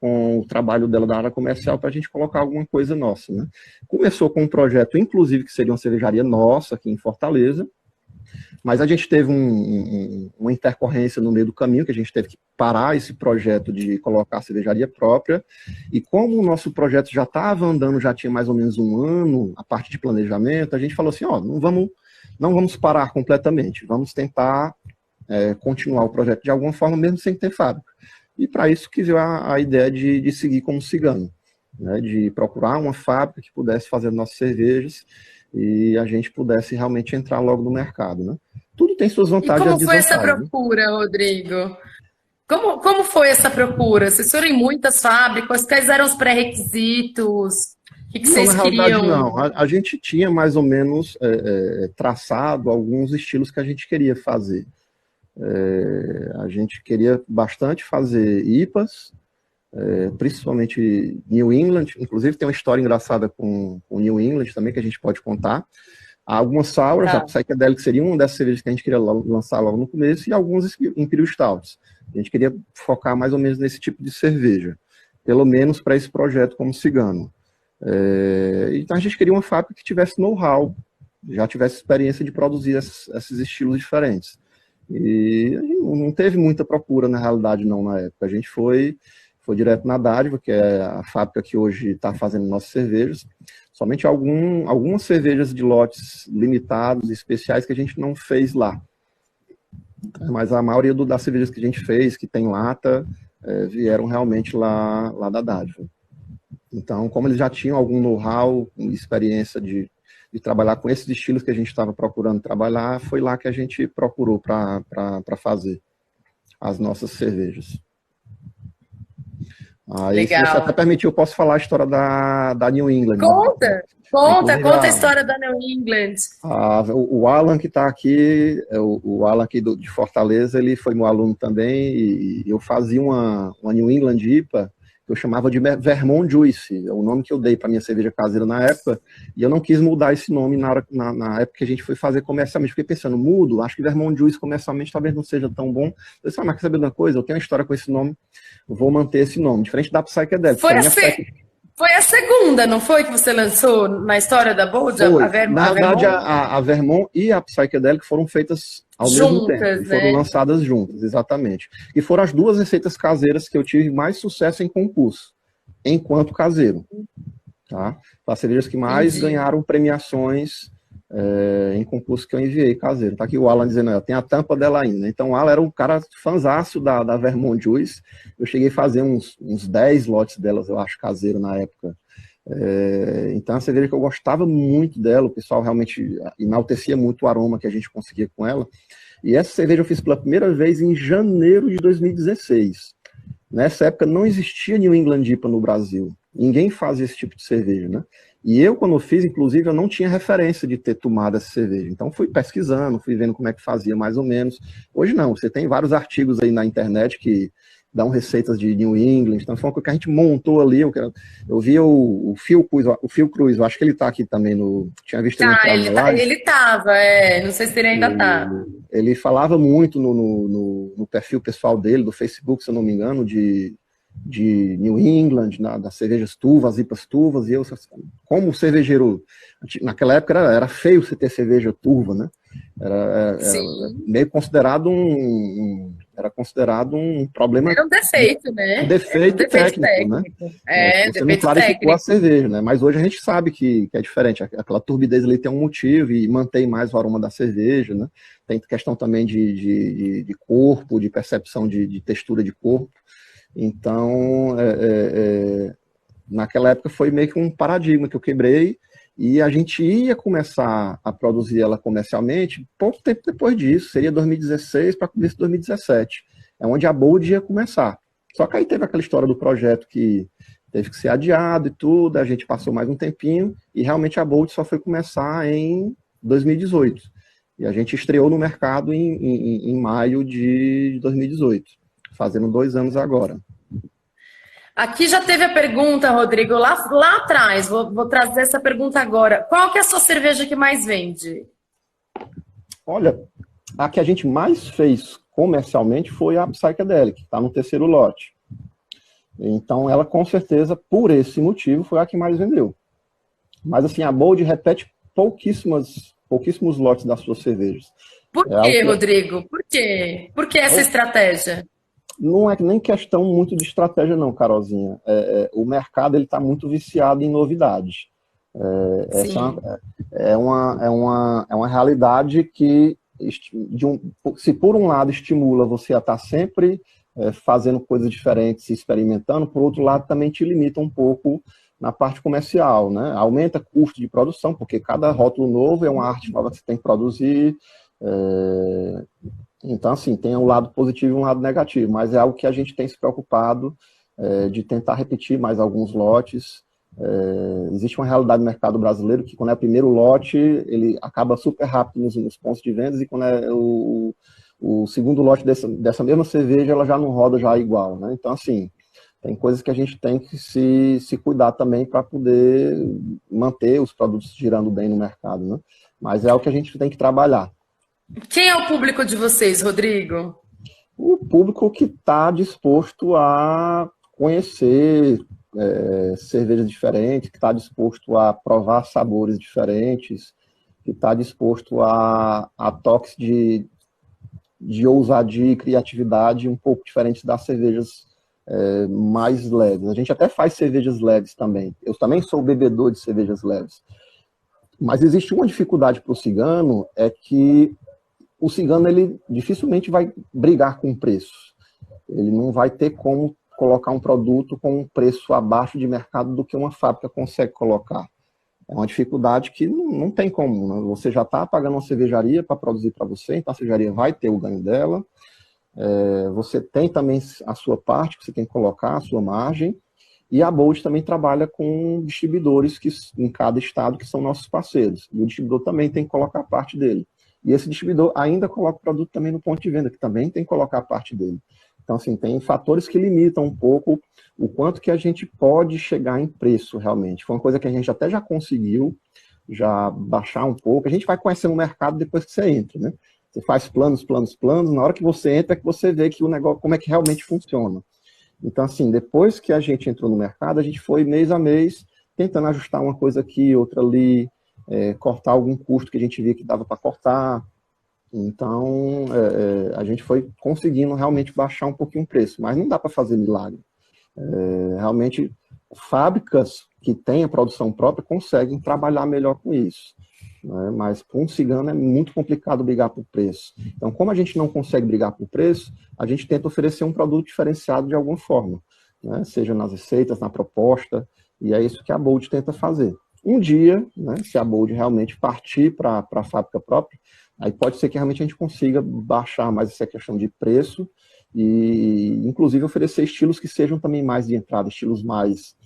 com o trabalho dela da área comercial, para a gente colocar alguma coisa nossa, né? Começou com um projeto, inclusive, que seria uma cervejaria nossa aqui em Fortaleza, mas a gente teve uma intercorrência no meio do caminho, que a gente teve que parar esse projeto de colocar a cervejaria própria, e como o nosso projeto já estava andando, já tinha mais ou menos 1 ano, a parte de planejamento, a gente falou assim, não vamos parar completamente, vamos tentar continuar o projeto de alguma forma, mesmo sem ter fábrica. E para isso que veio a ideia de seguir como cigano, né, de procurar uma fábrica que pudesse fazer nossas cervejas e a gente pudesse realmente entrar logo no mercado, né? Tudo tem suas vantagens e desvantagens. E como foi essa procura, Rodrigo? Como foi essa procura? Vocês foram em muitas fábricas? Quais eram os pré-requisitos? O que vocês queriam? Não, a gente tinha mais ou menos traçado alguns estilos que a gente queria fazer. A gente queria bastante fazer IPAs, principalmente New England, inclusive tem uma história engraçada com New England também que a gente pode contar. Há algumas sours, a Psychedelic seria uma dessas cervejas que a gente queria lançar logo no começo, e alguns Imperial Stouts. A gente queria focar mais ou menos nesse tipo de cerveja, pelo menos para esse projeto como cigano. Então a gente queria uma fábrica que tivesse know-how, já tivesse experiência de produzir esses estilos diferentes. E não teve muita procura, na realidade, não, na época. A gente foi direto na Dádiva, que é a fábrica que hoje está fazendo nossas cervejas. Somente algumas cervejas de lotes limitados, especiais, que a gente não fez lá. Mas a maioria das cervejas que a gente fez, que tem lata, vieram realmente lá da Dádiva. Então, como eles já tinham algum know-how, experiência de de trabalhar com esses estilos que a gente estava procurando trabalhar, foi lá que a gente procurou para fazer as nossas cervejas. Aí, se você até Legal. permitir, eu posso falar a história da New England. Conta, Inclusive, conta a história da New England. o Alan que está aqui, o Alan aqui de Fortaleza, ele foi meu aluno também, e eu fazia uma New England IPA, que eu chamava de Vermont Juice, é o nome que eu dei para minha cerveja caseira na época, e eu não quis mudar esse nome na época que a gente foi fazer comercialmente. Fiquei pensando, mudo, acho que Vermont Juice comercialmente talvez não seja tão bom. Eu disse, mas quer saber de uma coisa? Eu tenho uma história com esse nome, eu vou manter esse nome, diferente da Psychedelic. Foi a segunda, não foi, que você lançou na história da Bold? Na verdade, a Vermont e a Psychedelic foram feitas ao mesmo tempo. E foram lançadas juntas, exatamente. E foram as duas receitas caseiras que eu tive mais sucesso em concurso, enquanto caseiro. Tá? As cervejas que mais ganharam premiações em concurso que eu enviei caseiro. Tá aqui o Alan dizendo, tem a tampa dela ainda. Então o Alan era um cara fanzaço da Vermont Juice. Eu cheguei a fazer uns 10 lotes delas, eu acho, caseiro na época. Então a cerveja que eu gostava muito dela, o pessoal realmente enaltecia muito o aroma que a gente conseguia com ela. E essa cerveja eu fiz pela primeira vez em janeiro de 2016. Nessa época não existia New England IPA no Brasil. Ninguém fazia esse tipo de cerveja, né? E eu, quando eu fiz, inclusive, eu não tinha referência de ter tomado essa cerveja. Então, fui pesquisando, fui vendo como é que fazia, mais ou menos. Hoje não, você tem vários artigos aí na internet que dão receitas de New England. Então, foi uma coisa que a gente montou ali. Eu vi o Phil Cruz, eu acho que ele está aqui também. Tinha visto ele entrar na live. Ele estava, não sei se ele ainda está. Ele falava muito no perfil pessoal dele, do Facebook, se eu não me engano, de New England, das cervejas turvas, IPAs turvas, e eu, como cervejeiro, naquela época era feio você ter cerveja turva, né? Era meio considerado era considerado um problema. Era um defeito, né? Um defeito técnico, né? Você não clarificou a cerveja, né? Mas hoje a gente sabe que é diferente. Aquela turbidez ali tem um motivo e mantém mais o aroma da cerveja, né? Tem questão também de corpo, de percepção de textura de corpo. Então, naquela época foi meio que um paradigma que eu quebrei e a gente ia começar a produzir ela comercialmente pouco tempo depois disso, seria 2016 para começo de 2017, é onde a Bold ia começar. Só que aí teve aquela história do projeto que teve que ser adiado e tudo, a gente passou mais um tempinho e realmente a Bold só foi começar em 2018. E a gente estreou no mercado em maio de 2018. Fazendo 2 anos agora. Aqui já teve a pergunta, Rodrigo, lá atrás. Vou trazer essa pergunta agora. Qual que é a sua cerveja que mais vende? Olha, a que a gente mais fez comercialmente foi a Psychedelic, que está no 3º lote. Então, ela com certeza, por esse motivo, foi a que mais vendeu. Mas assim, a Bold repete pouquíssimos lotes das suas cervejas. Por quê, Rodrigo? Por quê? Por que essa estratégia? Não é nem questão muito de estratégia não, Carolzinha. O mercado está muito viciado em novidades. Essa é uma realidade que, se por um lado estimula você a estar sempre fazendo coisas diferentes, experimentando, por outro lado também te limita um pouco na parte comercial, né? Aumenta custo de produção, porque cada rótulo novo é uma arte nova que você tem que produzir. Então, assim, tem um lado positivo e um lado negativo, mas é algo que a gente tem se preocupado de tentar repetir mais alguns lotes. Existe uma realidade no mercado brasileiro que, quando é o primeiro lote, ele acaba super rápido nos pontos de vendas, e quando é o segundo lote dessa mesma cerveja, ela já não roda já igual, né? Então, assim, tem coisas que a gente tem que se cuidar também para poder manter os produtos girando bem no mercado, né? Mas é algo que a gente tem que trabalhar. Quem é o público de vocês, Rodrigo? O público que está disposto a conhecer cervejas diferentes, que está disposto a provar sabores diferentes, que está disposto a toques de ousadia e criatividade um pouco diferentes das cervejas mais leves. A gente até faz cervejas leves também. Eu também sou bebedor de cervejas leves. Mas existe uma dificuldade para o cigano, é que o cigano, ele dificilmente vai brigar com o preço. Ele não vai ter como colocar um produto com um preço abaixo de mercado do que uma fábrica consegue colocar. É uma dificuldade que não tem como, né? Você já está pagando uma cervejaria para produzir para você, então a cervejaria vai ter o ganho dela. Você tem também a sua parte, que você tem que colocar, a sua margem. E a Bold também trabalha com distribuidores em cada estado que são nossos parceiros. E o distribuidor também tem que colocar a parte dele. E esse distribuidor ainda coloca o produto também no ponto de venda, que também tem que colocar a parte dele. Então, assim, tem fatores que limitam um pouco o quanto que a gente pode chegar em preço, realmente. Foi uma coisa que a gente até já conseguiu, já baixar um pouco. A gente vai conhecendo o mercado depois que você entra, né? Você faz planos, na hora que você entra é que você vê que o negócio, como é que realmente funciona. Então, assim, depois que a gente entrou no mercado, a gente foi mês a mês tentando ajustar uma coisa aqui, outra ali, cortar algum custo que a gente via que dava para cortar. Então, a gente foi conseguindo realmente baixar um pouquinho o preço, mas não dá para fazer milagre. Realmente, fábricas que têm a produção própria conseguem trabalhar melhor com isso, né? Mas para um cigano é muito complicado brigar por preço. Então, como a gente não consegue brigar por preço, a gente tenta oferecer um produto diferenciado de alguma forma, né? Seja nas receitas, na proposta, e é isso que a Bold tenta fazer. Um dia, né, se a Bold realmente partir para a fábrica própria, aí pode ser que realmente a gente consiga baixar mais essa questão de preço e, inclusive, oferecer estilos que sejam também mais de entrada, estilos mais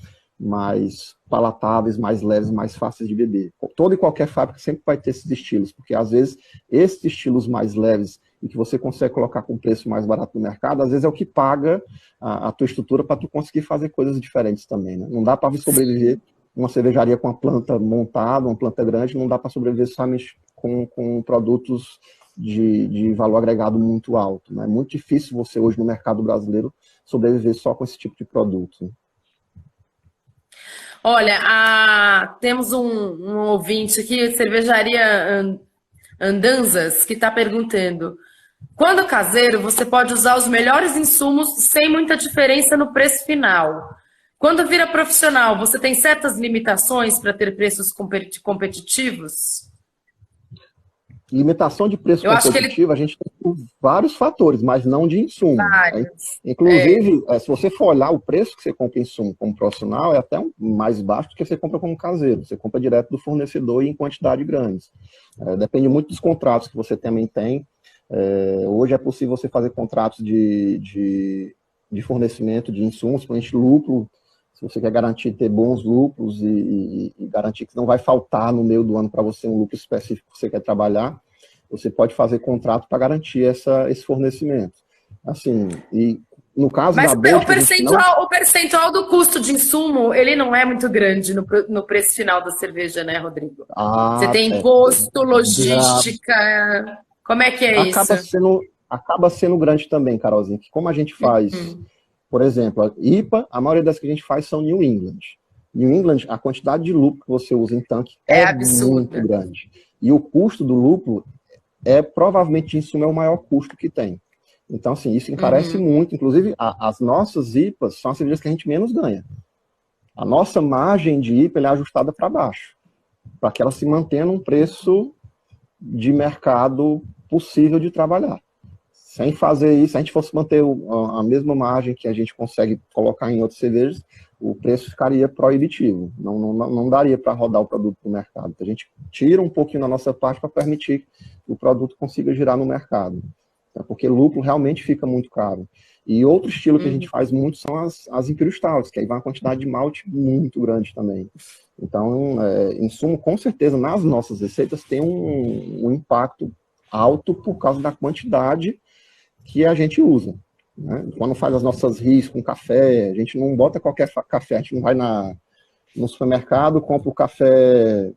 palatáveis, mais leves, mais fáceis de beber. Toda e qualquer fábrica sempre vai ter esses estilos, porque às vezes esses estilos mais leves e que você consegue colocar com preço mais barato no mercado, às vezes é o que paga a tua estrutura para tu conseguir fazer coisas diferentes também, né? Não dá para sobreviver uma cervejaria com uma planta montada, uma planta grande, não dá para sobreviver somente com produtos de valor agregado muito alto, né? É muito difícil você hoje no mercado brasileiro sobreviver só com esse tipo de produto, né? Olha, temos um ouvinte aqui, Cervejaria Andanzas, que está perguntando: quando caseiro, você pode usar os melhores insumos sem muita diferença no preço final. Quando vira profissional, você tem certas limitações para ter preços competitivos? Limitação de preço competitivo, a gente tem por vários fatores, mas não de insumo. Vários. Inclusive, se você for olhar o preço que você compra insumo como profissional, é até mais baixo do que você compra como caseiro. Você compra direto do fornecedor e em quantidade grande. Depende muito dos contratos que você também tem. Hoje é possível você fazer contratos de fornecimento de insumos, principalmente lúpulo. Se você quer garantir ter bons lúpulos e garantir que não vai faltar no meio do ano para você um lúpulo específico que você quer trabalhar, você pode fazer contrato para garantir esse fornecimento. Assim, e no caso da Bold... Mas o percentual do custo de insumo, ele não é muito grande no preço final da cerveja, né, Rodrigo? Você tem imposto, logística... Como é que é isso? Acaba sendo grande também, Carolzinha, que como a gente faz... Por exemplo, a IPA, a maioria das que a gente faz são New England. New England, a quantidade de lúpulo que você usa em tanque é muito grande. E o custo do lúpulo provavelmente de insumo é o maior custo que tem. Então, assim, isso encarece muito. Inclusive, as nossas IPAs são as cervejas que a gente menos ganha. A nossa margem de IPA é ajustada para baixo, para que ela se mantenha num preço de mercado possível de trabalhar. Sem fazer isso, se a gente fosse manter a mesma margem que a gente consegue colocar em outras cervejas, o preço ficaria proibitivo. Não daria para rodar o produto no mercado. Então, a gente tira um pouquinho da nossa parte para permitir que o produto consiga girar no mercado. Porque lúpulo realmente fica muito caro. E outro estilo que a gente faz muito são as Imperial Stouts, que aí vai uma quantidade de malte muito grande também. Então, insumo, com certeza, nas nossas receitas tem um impacto alto por causa da quantidade que a gente usa, né? Quando faz as nossas RIs com café, a gente não bota qualquer café, a gente não vai no supermercado, compra o café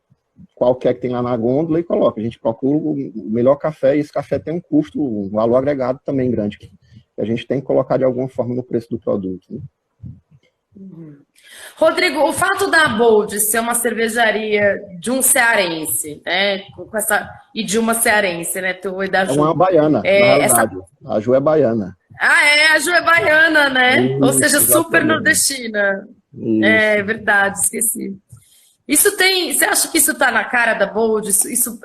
qualquer que tem lá na gôndola e coloca. A gente procura o melhor café e esse café tem um custo, um valor agregado também grande, que a gente tem que colocar de alguma forma no preço do produto, né? Rodrigo, o fato da Bold ser uma cervejaria de um cearense, né, e de uma cearense, né, tu e da Ju. É uma baiana, na realidade. A Ju é baiana. A Ju é baiana, né? Isso, ou seja, exatamente. Super nordestina. Isso. É verdade, esqueci. Você acha que isso tá na cara da Bold? Isso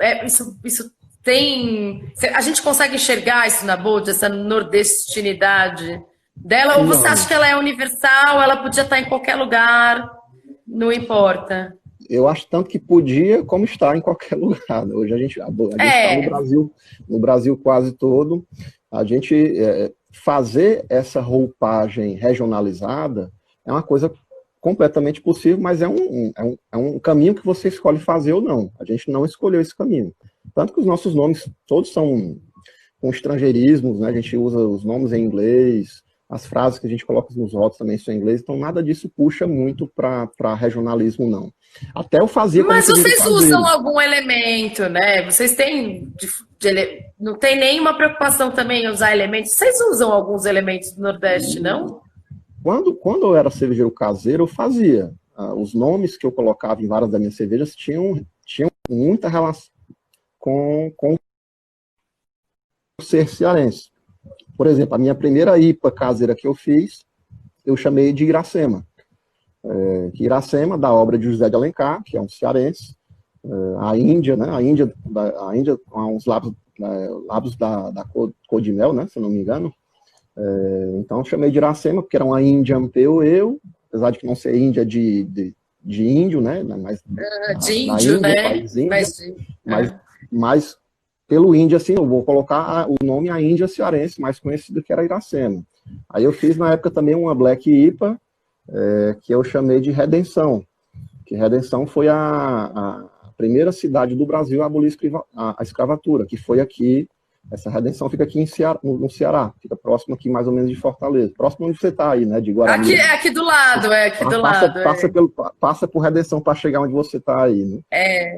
tem... A gente consegue enxergar isso na Bold, essa nordestinidade dela? Ou você acha que ela é universal, ela podia estar em qualquer lugar, não importa? eu acho tanto que podia como está em qualquer lugar. Hoje a gente está no Brasil quase todo. A gente fazer essa roupagem regionalizada é uma coisa completamente possível, mas é um caminho que você escolhe fazer ou não. A gente não escolheu esse caminho. Tanto que os nossos nomes todos são com estrangeirismos, né? A gente usa os nomes em inglês, as frases que a gente coloca nos rótulos também são em inglês, então nada disso puxa muito para regionalismo, não. Até eu fazia... Mas vocês usam algum elemento, né? Vocês têm... não tem nenhuma preocupação também em usar elementos? Vocês usam alguns elementos do Nordeste, não? Quando eu era cervejeiro caseiro, eu fazia. Os nomes que eu colocava em várias das minhas cervejas tinham muita relação com o ser cearense. Por exemplo, a minha primeira IPA caseira que eu fiz, eu chamei de Iracema. Iracema, da obra de José de Alencar, que é um cearense. A Índia, né? A Índia com uns lábios da cor de mel, né? Se eu não me engano. Então, eu chamei de Iracema, porque era uma Indian Pale, apesar de que não ser Índia de índio, né? Mas, de índio, Índia, né? Mas pelo índio, assim, eu vou colocar o nome a Índia cearense, mais conhecido que era Iracema. Aí eu fiz, na época, também uma Black IPA, que eu chamei de Redenção. Que Redenção foi a primeira cidade do Brasil a abolir a escravatura, que foi aqui. Essa Redenção fica aqui no Ceará, fica próximo aqui mais ou menos de Fortaleza. Próximo onde você está aí, né, de Guarani. Aqui do lado, Passa por Redenção para chegar onde você está aí, né?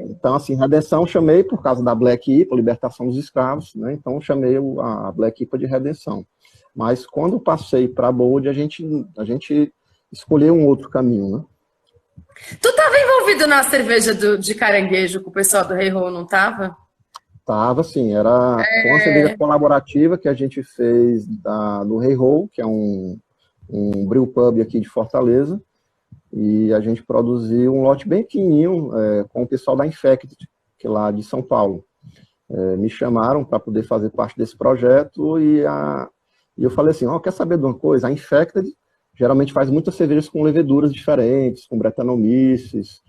Então, assim, Redenção chamei por causa da Black IPA, Libertação dos Escravos, né? Então, chamei a Black IPA de Redenção. Mas quando passei para a Bold, a gente escolheu um outro caminho, né? Tu estava envolvido na cerveja de caranguejo com o pessoal do Hey Ho, não estava? Tava, sim. Foi uma cerveja colaborativa que a gente fez no Hey Ho, que é um brew pub aqui de Fortaleza, e a gente produziu um lote bem pequenininho com o pessoal da Infected, que é lá de São Paulo. Me chamaram para poder fazer parte desse projeto e eu falei assim, quer saber de uma coisa? A Infected geralmente faz muitas cervejas com leveduras diferentes, com Brettanomyces,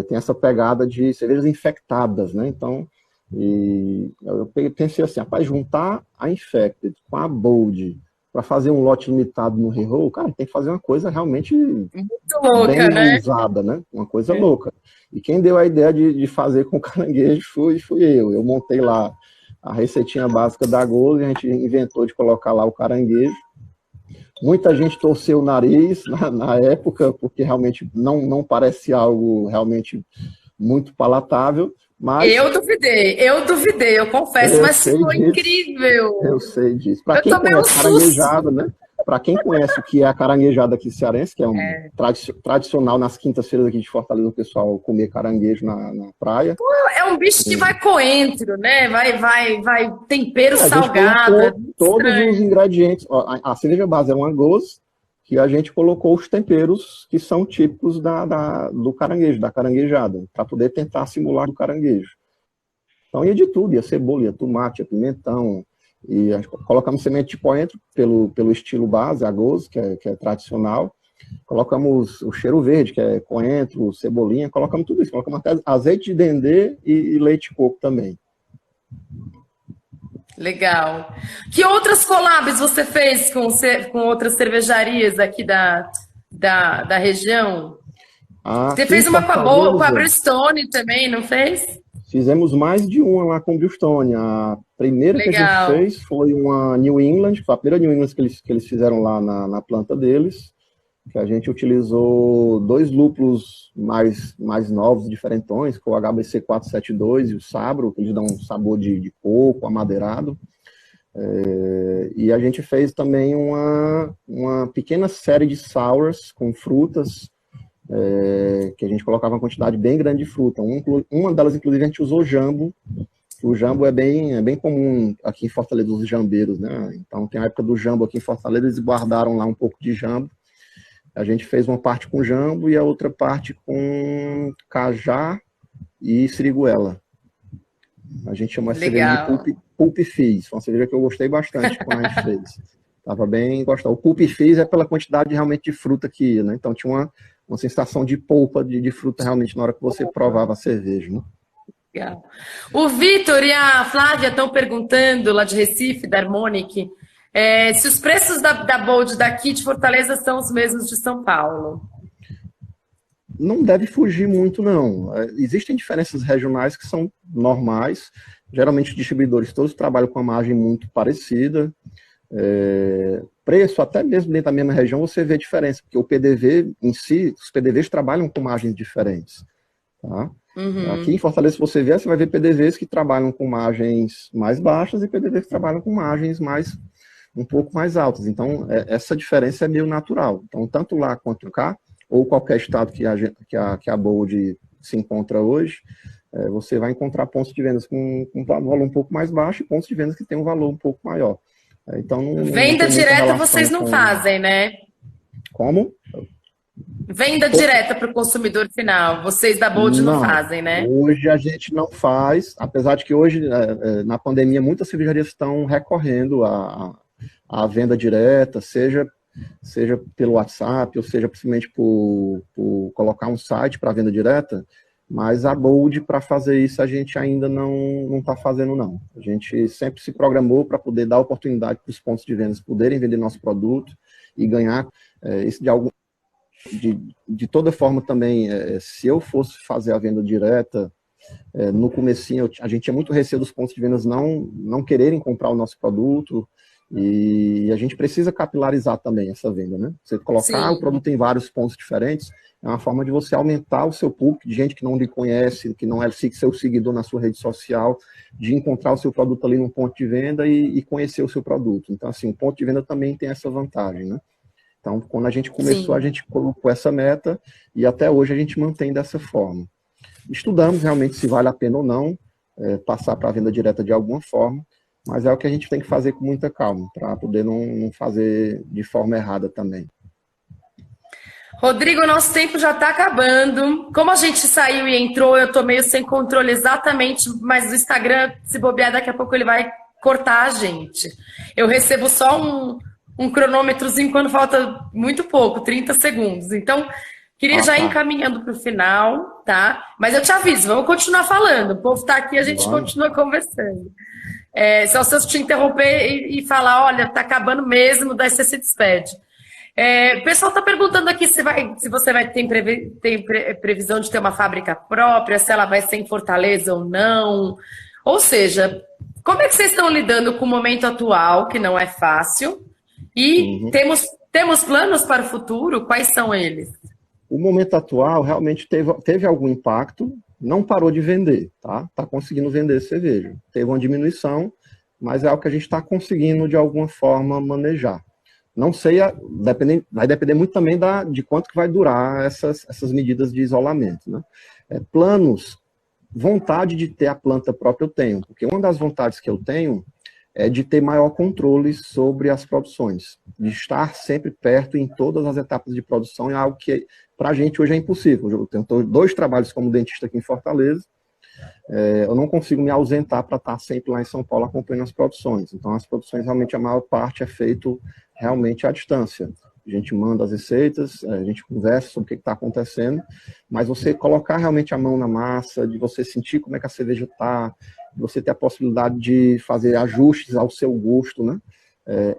tem essa pegada de cervejas infectadas, né? Então, eu pensei assim, rapaz, juntar a Infected com a Bold para fazer um lote limitado no Hey Ho, cara, tem que fazer uma coisa realmente muito louca, bem usada, né? Uma coisa louca. E quem deu a ideia de fazer com caranguejo fui eu. Eu montei lá a receitinha básica da Gose, a gente inventou de colocar lá o caranguejo. Muita gente torceu o nariz na época, porque realmente não parece algo realmente muito palatável. Mas eu duvidei, eu confesso, mas foi incrível. Eu sei disso. Para quem conhece caranguejada, né? Para quem conhece o que é a caranguejada aqui cearense, que é tradicional nas quintas-feiras aqui de Fortaleza, o pessoal comer caranguejo na praia. Pô, é um bicho que vai coentro, né? Vai tempero salgado. Todos os ingredientes. A cerveja base é uma Gose, que a gente colocou os temperos que são típicos do caranguejo, da caranguejada, para poder tentar simular o caranguejo. Então ia de tudo, ia cebola, ia tomate, ia pimentão, e a gente colocamos semente de coentro pelo estilo base, a Gose, que é tradicional. Colocamos o cheiro verde, que é coentro, cebolinha, colocamos tudo isso. Colocamos até azeite de dendê e leite de coco também. Legal. Que outras collabs você fez com outras cervejarias aqui da região? Você fez uma com a Brewstone também, não fez? Fizemos mais de uma lá com Brewstone. A primeira que a gente fez foi uma New England, foi a primeira New England que eles fizeram lá na planta deles, que a gente utilizou 2 lúpulos mais novos, diferentões, com o HBC 472 e o Sabro, que eles dão um sabor de coco, amadeirado. E a gente fez também uma pequena série de sours com frutas, que a gente colocava uma quantidade bem grande de fruta. Uma delas, inclusive, a gente usou jambo. O jambo é bem comum aqui em Fortaleza, os jambeiros, né? Então, tem a época do jambo aqui em Fortaleza, eles guardaram lá um pouco de jambo. A gente fez uma parte com jambo e a outra parte com cajá e siriguela. A gente chama essa cerveja de Pulp Fizz. Foi uma cerveja que eu gostei bastante quando a gente fez. Estava bem gostado. O Pulp Fizz é pela quantidade realmente de fruta que ia, né? Então tinha uma sensação de polpa de fruta realmente na hora que você provava a cerveja, né? Legal. O Vitor e a Flávia estão perguntando, lá de Recife, da Harmonic, se os preços da Bold daqui de Fortaleza são os mesmos de São Paulo. Não deve fugir muito, não. Existem diferenças regionais que são normais. Geralmente, os distribuidores todos trabalham com uma margem muito parecida. Preço, até mesmo dentro da mesma região, você vê diferença, porque o PDV em si, os PDVs trabalham com margens diferentes. Tá? Uhum. Aqui em Fortaleza, se você vier, você vai ver PDVs que trabalham com margens mais baixas e PDVs que trabalham com margens um pouco mais altas. Então, essa diferença é meio natural. Então, tanto lá quanto cá, ou qualquer estado que a Bold se encontra hoje, você vai encontrar pontos de vendas com um valor um pouco mais baixo e pontos de vendas que têm um valor um pouco maior. Então, venda direta vocês não fazem, né? Como? Venda direta para o consumidor final. Vocês da Bold não fazem, né? Hoje a gente não faz, apesar de que hoje, na pandemia, muitas cervejarias estão recorrendo à venda direta, seja pelo WhatsApp, ou seja, principalmente por colocar um site para venda direta, mas a Bold, para fazer isso, a gente ainda não está fazendo, não. A gente sempre se programou para poder dar oportunidade para os pontos de vendas poderem vender nosso produto e ganhar isso de toda forma também. Se eu fosse fazer a venda direta, no comecinho, a gente tinha muito receio dos pontos de vendas não quererem comprar o nosso produto, e a gente precisa capilarizar também essa venda, né? Você colocar o produto em vários pontos diferentes é uma forma de você aumentar o seu público, de gente que não lhe conhece, que não é seu seguidor na sua rede social, de encontrar o seu produto ali num ponto de venda e conhecer o seu produto. Então, assim, o ponto de venda também tem essa vantagem, né? Então, quando a gente começou, a gente colocou essa meta e até hoje a gente mantém dessa forma. Estudamos realmente se vale a pena ou não passar para a venda direta de alguma forma, mas é o que a gente tem que fazer com muita calma, para poder não fazer de forma errada também. Rodrigo, nosso tempo já está acabando. Como a gente saiu e entrou, eu estou meio sem controle exatamente, mas o Instagram, se bobear, daqui a pouco ele vai cortar a gente. Eu recebo só um cronômetrozinho quando falta muito pouco, 30 segundos. Então, queria já ir encaminhando para o final, tá? Mas eu te aviso, vamos continuar falando. O povo está aqui, a gente continua conversando. Só se eu te interromper e falar, olha, tá acabando mesmo, daí você se despede. O pessoal está perguntando aqui se você vai ter previsão de ter uma fábrica própria, se ela vai ser em Fortaleza ou não. Ou seja, como é que vocês estão lidando com o momento atual, que não é fácil, e temos planos para o futuro? Quais são eles? O momento atual realmente teve algum impacto. Não parou de vender, tá? Está conseguindo vender cerveja. Teve uma diminuição, mas é algo que a gente está conseguindo, de alguma forma, manejar. Não sei, vai depender muito também de quanto que vai durar essas medidas de isolamento, né? Planos, vontade de ter a planta própria eu tenho, porque uma das vontades que eu tenho é de ter maior controle sobre as produções, de estar sempre perto em todas as etapas de produção, é algo que para a gente hoje é impossível. Eu tenho 2 trabalhos como dentista aqui em Fortaleza, eu não consigo me ausentar para estar sempre lá em São Paulo acompanhando as produções. Então, as produções, realmente, a maior parte é feito realmente à distância. A gente manda as receitas, a gente conversa sobre o que está acontecendo, mas você colocar realmente a mão na massa, de você sentir como é que a cerveja está, de você ter a possibilidade de fazer ajustes ao seu gosto, né?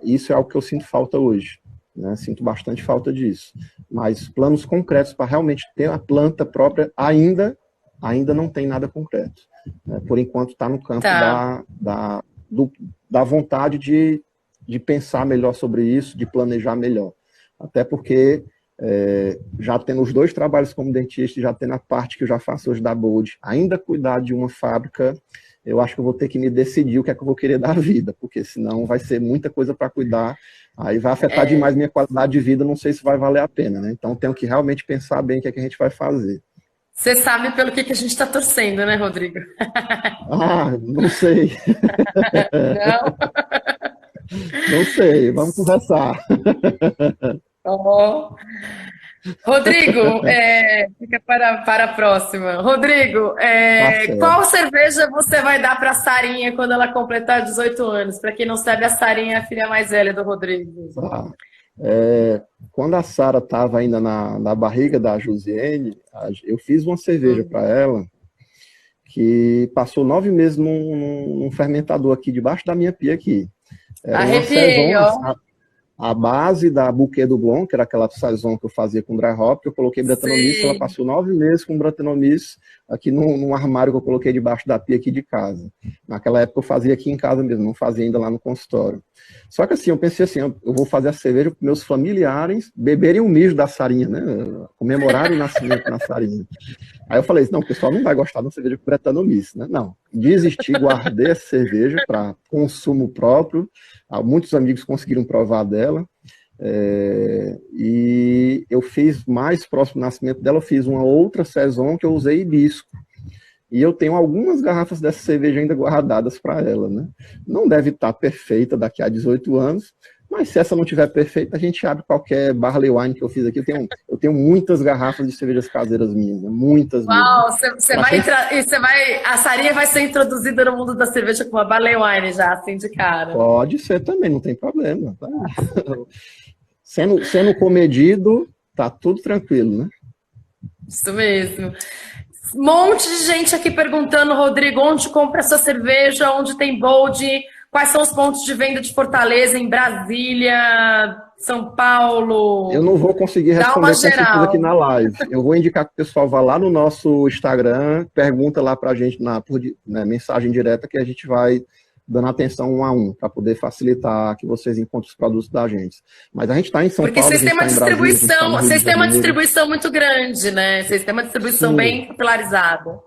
Isso é algo que eu sinto falta hoje, né? Sinto bastante falta disso. Mas planos concretos para realmente ter a planta própria ainda não tem nada concreto. Por enquanto está no campo da vontade de pensar melhor sobre isso, de planejar melhor. Até porque já tendo os 2 trabalhos como dentista, já tendo a parte que eu já faço hoje da Bold, ainda cuidar de uma fábrica, eu acho que eu vou ter que me decidir o que é que eu vou querer da vida, porque senão vai ser muita coisa para cuidar, aí vai afetar demais minha qualidade de vida, não sei se vai valer a pena, né? Então tenho que realmente pensar bem o que é que a gente vai fazer. Você sabe pelo que a gente está torcendo, né, Rodrigo? Não sei. Não? Não sei, vamos conversar. Rodrigo, fica para a próxima. Rodrigo, qual cerveja você vai dar para a Sarinha quando ela completar 18 anos? Para quem não sabe, a Sarinha é a filha mais velha do Rodrigo. Quando a Sara estava ainda na barriga da Josiane, eu fiz uma cerveja para ela que passou 9 meses num fermentador aqui debaixo da minha pia aqui. Era uma Arrepiei, ó. saison, a base da Bouquet do Blanc, que era aquela saison que eu fazia com dry hop, que eu coloquei Brettanomyces, ela passou 9 meses com Brettanomyces aqui num armário que eu coloquei debaixo da pia aqui de casa. Naquela época eu fazia aqui em casa mesmo, não fazia ainda lá no consultório. Só que assim, eu pensei assim, eu vou fazer a cerveja para meus familiares beberem o mijo da Sarinha, né? Comemorarem o nascimento da Sarinha. Aí eu falei, não, o pessoal não vai gostar de uma cerveja com Brettanomyces, né? Não, desisti, guardei essa cerveja para consumo próprio. Muitos amigos conseguiram provar dela. E eu fiz, mais próximo do nascimento dela, eu fiz uma outra saison que eu usei hibisco. E eu tenho algumas garrafas dessa cerveja ainda guardadas para ela, né? Não deve estar perfeita daqui a 18 anos, mas se essa não estiver perfeita, a gente abre qualquer barley wine que eu fiz aqui. Eu tenho muitas garrafas de cervejas caseiras minhas, né? Muitas. Uau, você vai entrar, a Sarinha vai ser introduzida no mundo da cerveja com uma barley wine já, assim, de cara. Pode ser também, não tem problema. Tá? Sendo comedido, tá tudo tranquilo, né? Isso mesmo. Um monte de gente aqui perguntando, Rodrigo, onde compra essa cerveja, onde tem bold, quais são os pontos de venda de Fortaleza, em Brasília, São Paulo? Eu não vou conseguir responder com certeza aqui na live. Eu vou indicar que o pessoal vá lá no nosso Instagram, pergunta lá pra gente por mensagem direta, que a gente vai dando atenção um a um, para poder facilitar que vocês encontrem os produtos da gente. Mas a gente está em São Paulo, vocês têm uma distribuição, vocês têm uma Janeiro. distribuição muito grande, né? Vocês têm uma distribuição Sim. bem capilarizada.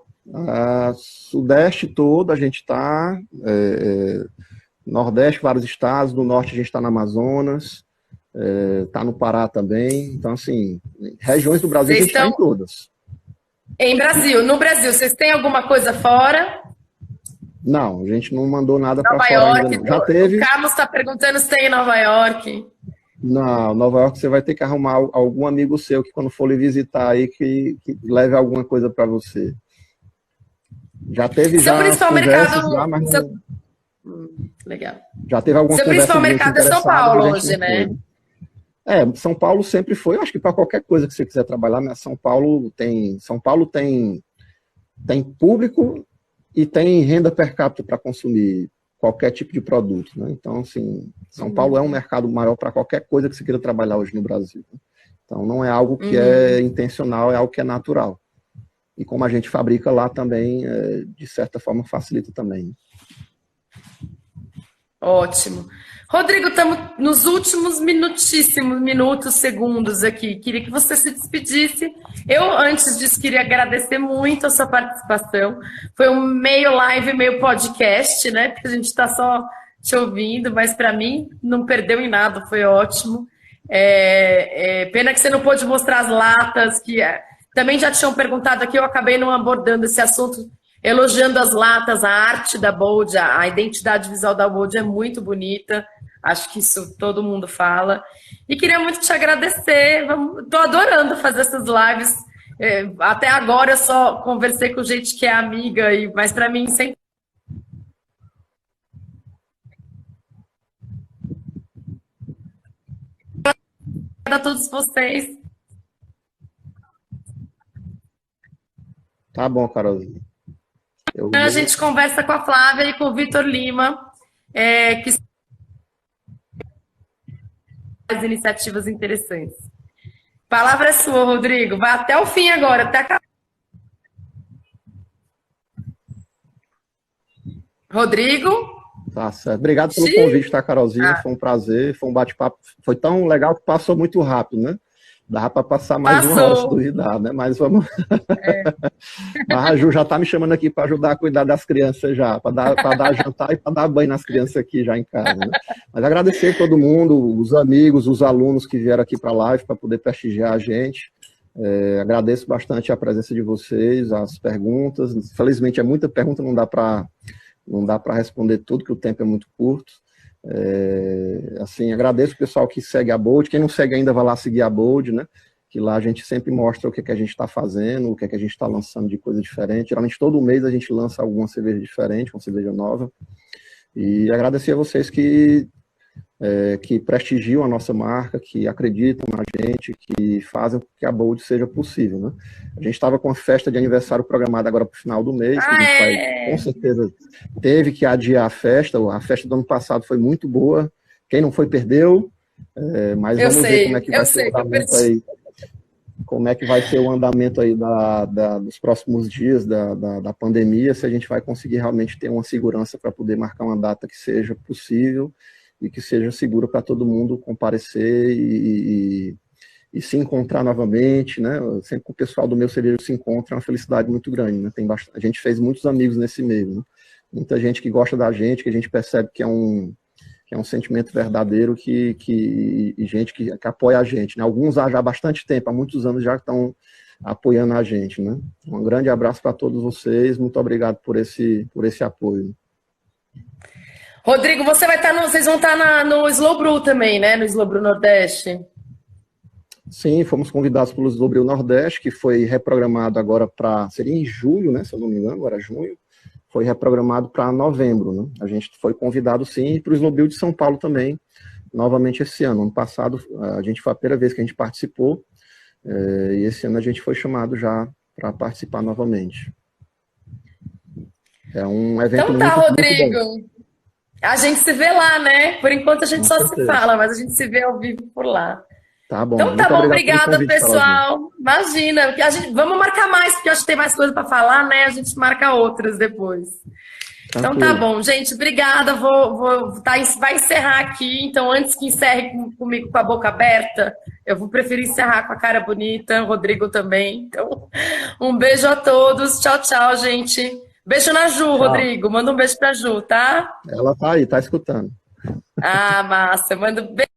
Sudeste todo a gente está, Nordeste, vários estados, no Norte a gente está no Amazonas, está no Pará também. Então, assim, regiões do Brasil a gente está em todas. No Brasil, vocês têm alguma coisa fora? Não, a gente não mandou nada para fora ainda, não. Já teve... O Carlos está perguntando se tem em Nova York. Não, Nova York você vai ter que arrumar algum amigo seu que quando for lhe visitar aí, que leve alguma coisa para você. Já teve seu principal mercado... já, mas não... Legal. Já teve alguma seu principal mercado é São Paulo hoje, né? São Paulo sempre foi, eu acho que para qualquer coisa que você quiser trabalhar, né? São Paulo tem público e tem renda per capita para consumir qualquer tipo de produto, né? Então, assim, São Paulo é um mercado maior para qualquer coisa que você queira trabalhar hoje no Brasil. Então, não é algo que é intencional, é algo que é natural. E como a gente fabrica lá também, de certa forma, facilita também. Ótimo. Rodrigo, estamos nos últimos minutos, segundos aqui. Queria que você se despedisse. Eu, antes disso, queria agradecer muito a sua participação. Foi um meio live, meio podcast, né? Porque a gente está só te ouvindo, mas para mim não perdeu em nada, foi ótimo. Pena que você não pôde mostrar as latas, que também já tinham perguntado aqui, eu acabei não abordando esse assunto, elogiando as latas, a arte da Bold, a identidade visual da Bold é muito bonita. Acho que isso todo mundo fala. E queria muito te agradecer. Estou adorando fazer essas lives. Até agora eu só conversei com gente que é amiga, mas para mim sempre. A todos vocês. Tá bom, Carolzinha. A gente conversa com a Flávia e com o Vitor Lima, que as iniciativas interessantes. Palavra é sua, Rodrigo. Vai até o fim agora, até acabar. Rodrigo? Tá certo. Obrigado pelo convite, tá, Carolzinha? Foi um prazer, foi um bate-papo. Foi tão legal que passou muito rápido, né? Dava para passar mais uma hora se duvidar, né? Mas vamos. A Ju já está me chamando aqui para ajudar a cuidar das crianças já, para dar jantar e para dar banho nas crianças aqui já em casa. Né? Mas agradecer a todo mundo, os amigos, os alunos que vieram aqui para a live para poder prestigiar a gente. Agradeço bastante a presença de vocês, as perguntas. Infelizmente é muita pergunta, não dá para responder tudo, que o tempo é muito curto. Assim, agradeço o pessoal que segue a Bold. Quem não segue ainda, vai lá seguir a Bold, né? Que lá a gente sempre mostra o que a gente está fazendo, o que a gente está lançando de coisa diferente. Geralmente todo mês a gente lança alguma cerveja diferente, uma cerveja nova. E agradecer a vocês que que prestigiam a nossa marca, que acreditam na gente, que fazem com que a Bold seja possível, né? A gente estava com a festa de aniversário programada agora para o final do mês, que a gente vai, com certeza, teve que adiar a festa do ano passado foi muito boa, quem não foi perdeu, mas vamos ver como é que vai ser o andamento aí, como é que vai ser o andamento aí dos próximos dias da pandemia, se a gente vai conseguir realmente ter uma segurança para poder marcar uma data que seja possível e que seja seguro para todo mundo comparecer e se encontrar novamente, né? Sempre que o pessoal do Meu Cerveja se encontra, é uma felicidade muito grande, né? A gente fez muitos amigos nesse meio, né? Muita gente que gosta da gente, que a gente percebe que é um sentimento verdadeiro e gente que apoia a gente, né? Alguns há já há bastante tempo, há muitos anos já estão apoiando a gente, né? Um grande abraço para todos vocês, muito obrigado por esse apoio. Rodrigo, vocês vão estar no Slow Brew também, né? No Slow Brew Nordeste. Sim, fomos convidados pelo Slow Brew Nordeste, que foi reprogramado agora seria em julho, né? Se eu não me engano, agora é junho. Foi reprogramado para novembro, né? A gente foi convidado, sim, e para o Slow Brew de São Paulo também, novamente esse ano. Ano passado, foi a primeira vez que a gente participou, e esse ano a gente foi chamado já para participar novamente. É um evento então tá, muito, Rodrigo. muito bom. A gente se vê lá, né? Por enquanto a gente só se fala, mas a gente se vê ao vivo por lá. Tá bom. Então tá bom, obrigada, pessoal. Imagina, vamos marcar mais, porque eu acho que tem mais coisa para falar, né? A gente marca outras depois. Tranquilo. Então tá bom, gente, obrigada. Vai encerrar aqui. Então, antes que encerre comigo com a boca aberta, eu vou preferir encerrar com a cara bonita, o Rodrigo também. Então, um beijo a todos. Tchau, tchau, gente. Beijo na Ju, tchau. Rodrigo. Manda um beijo pra Ju, tá? Ela tá aí, tá escutando. Ah, massa. Manda um beijo.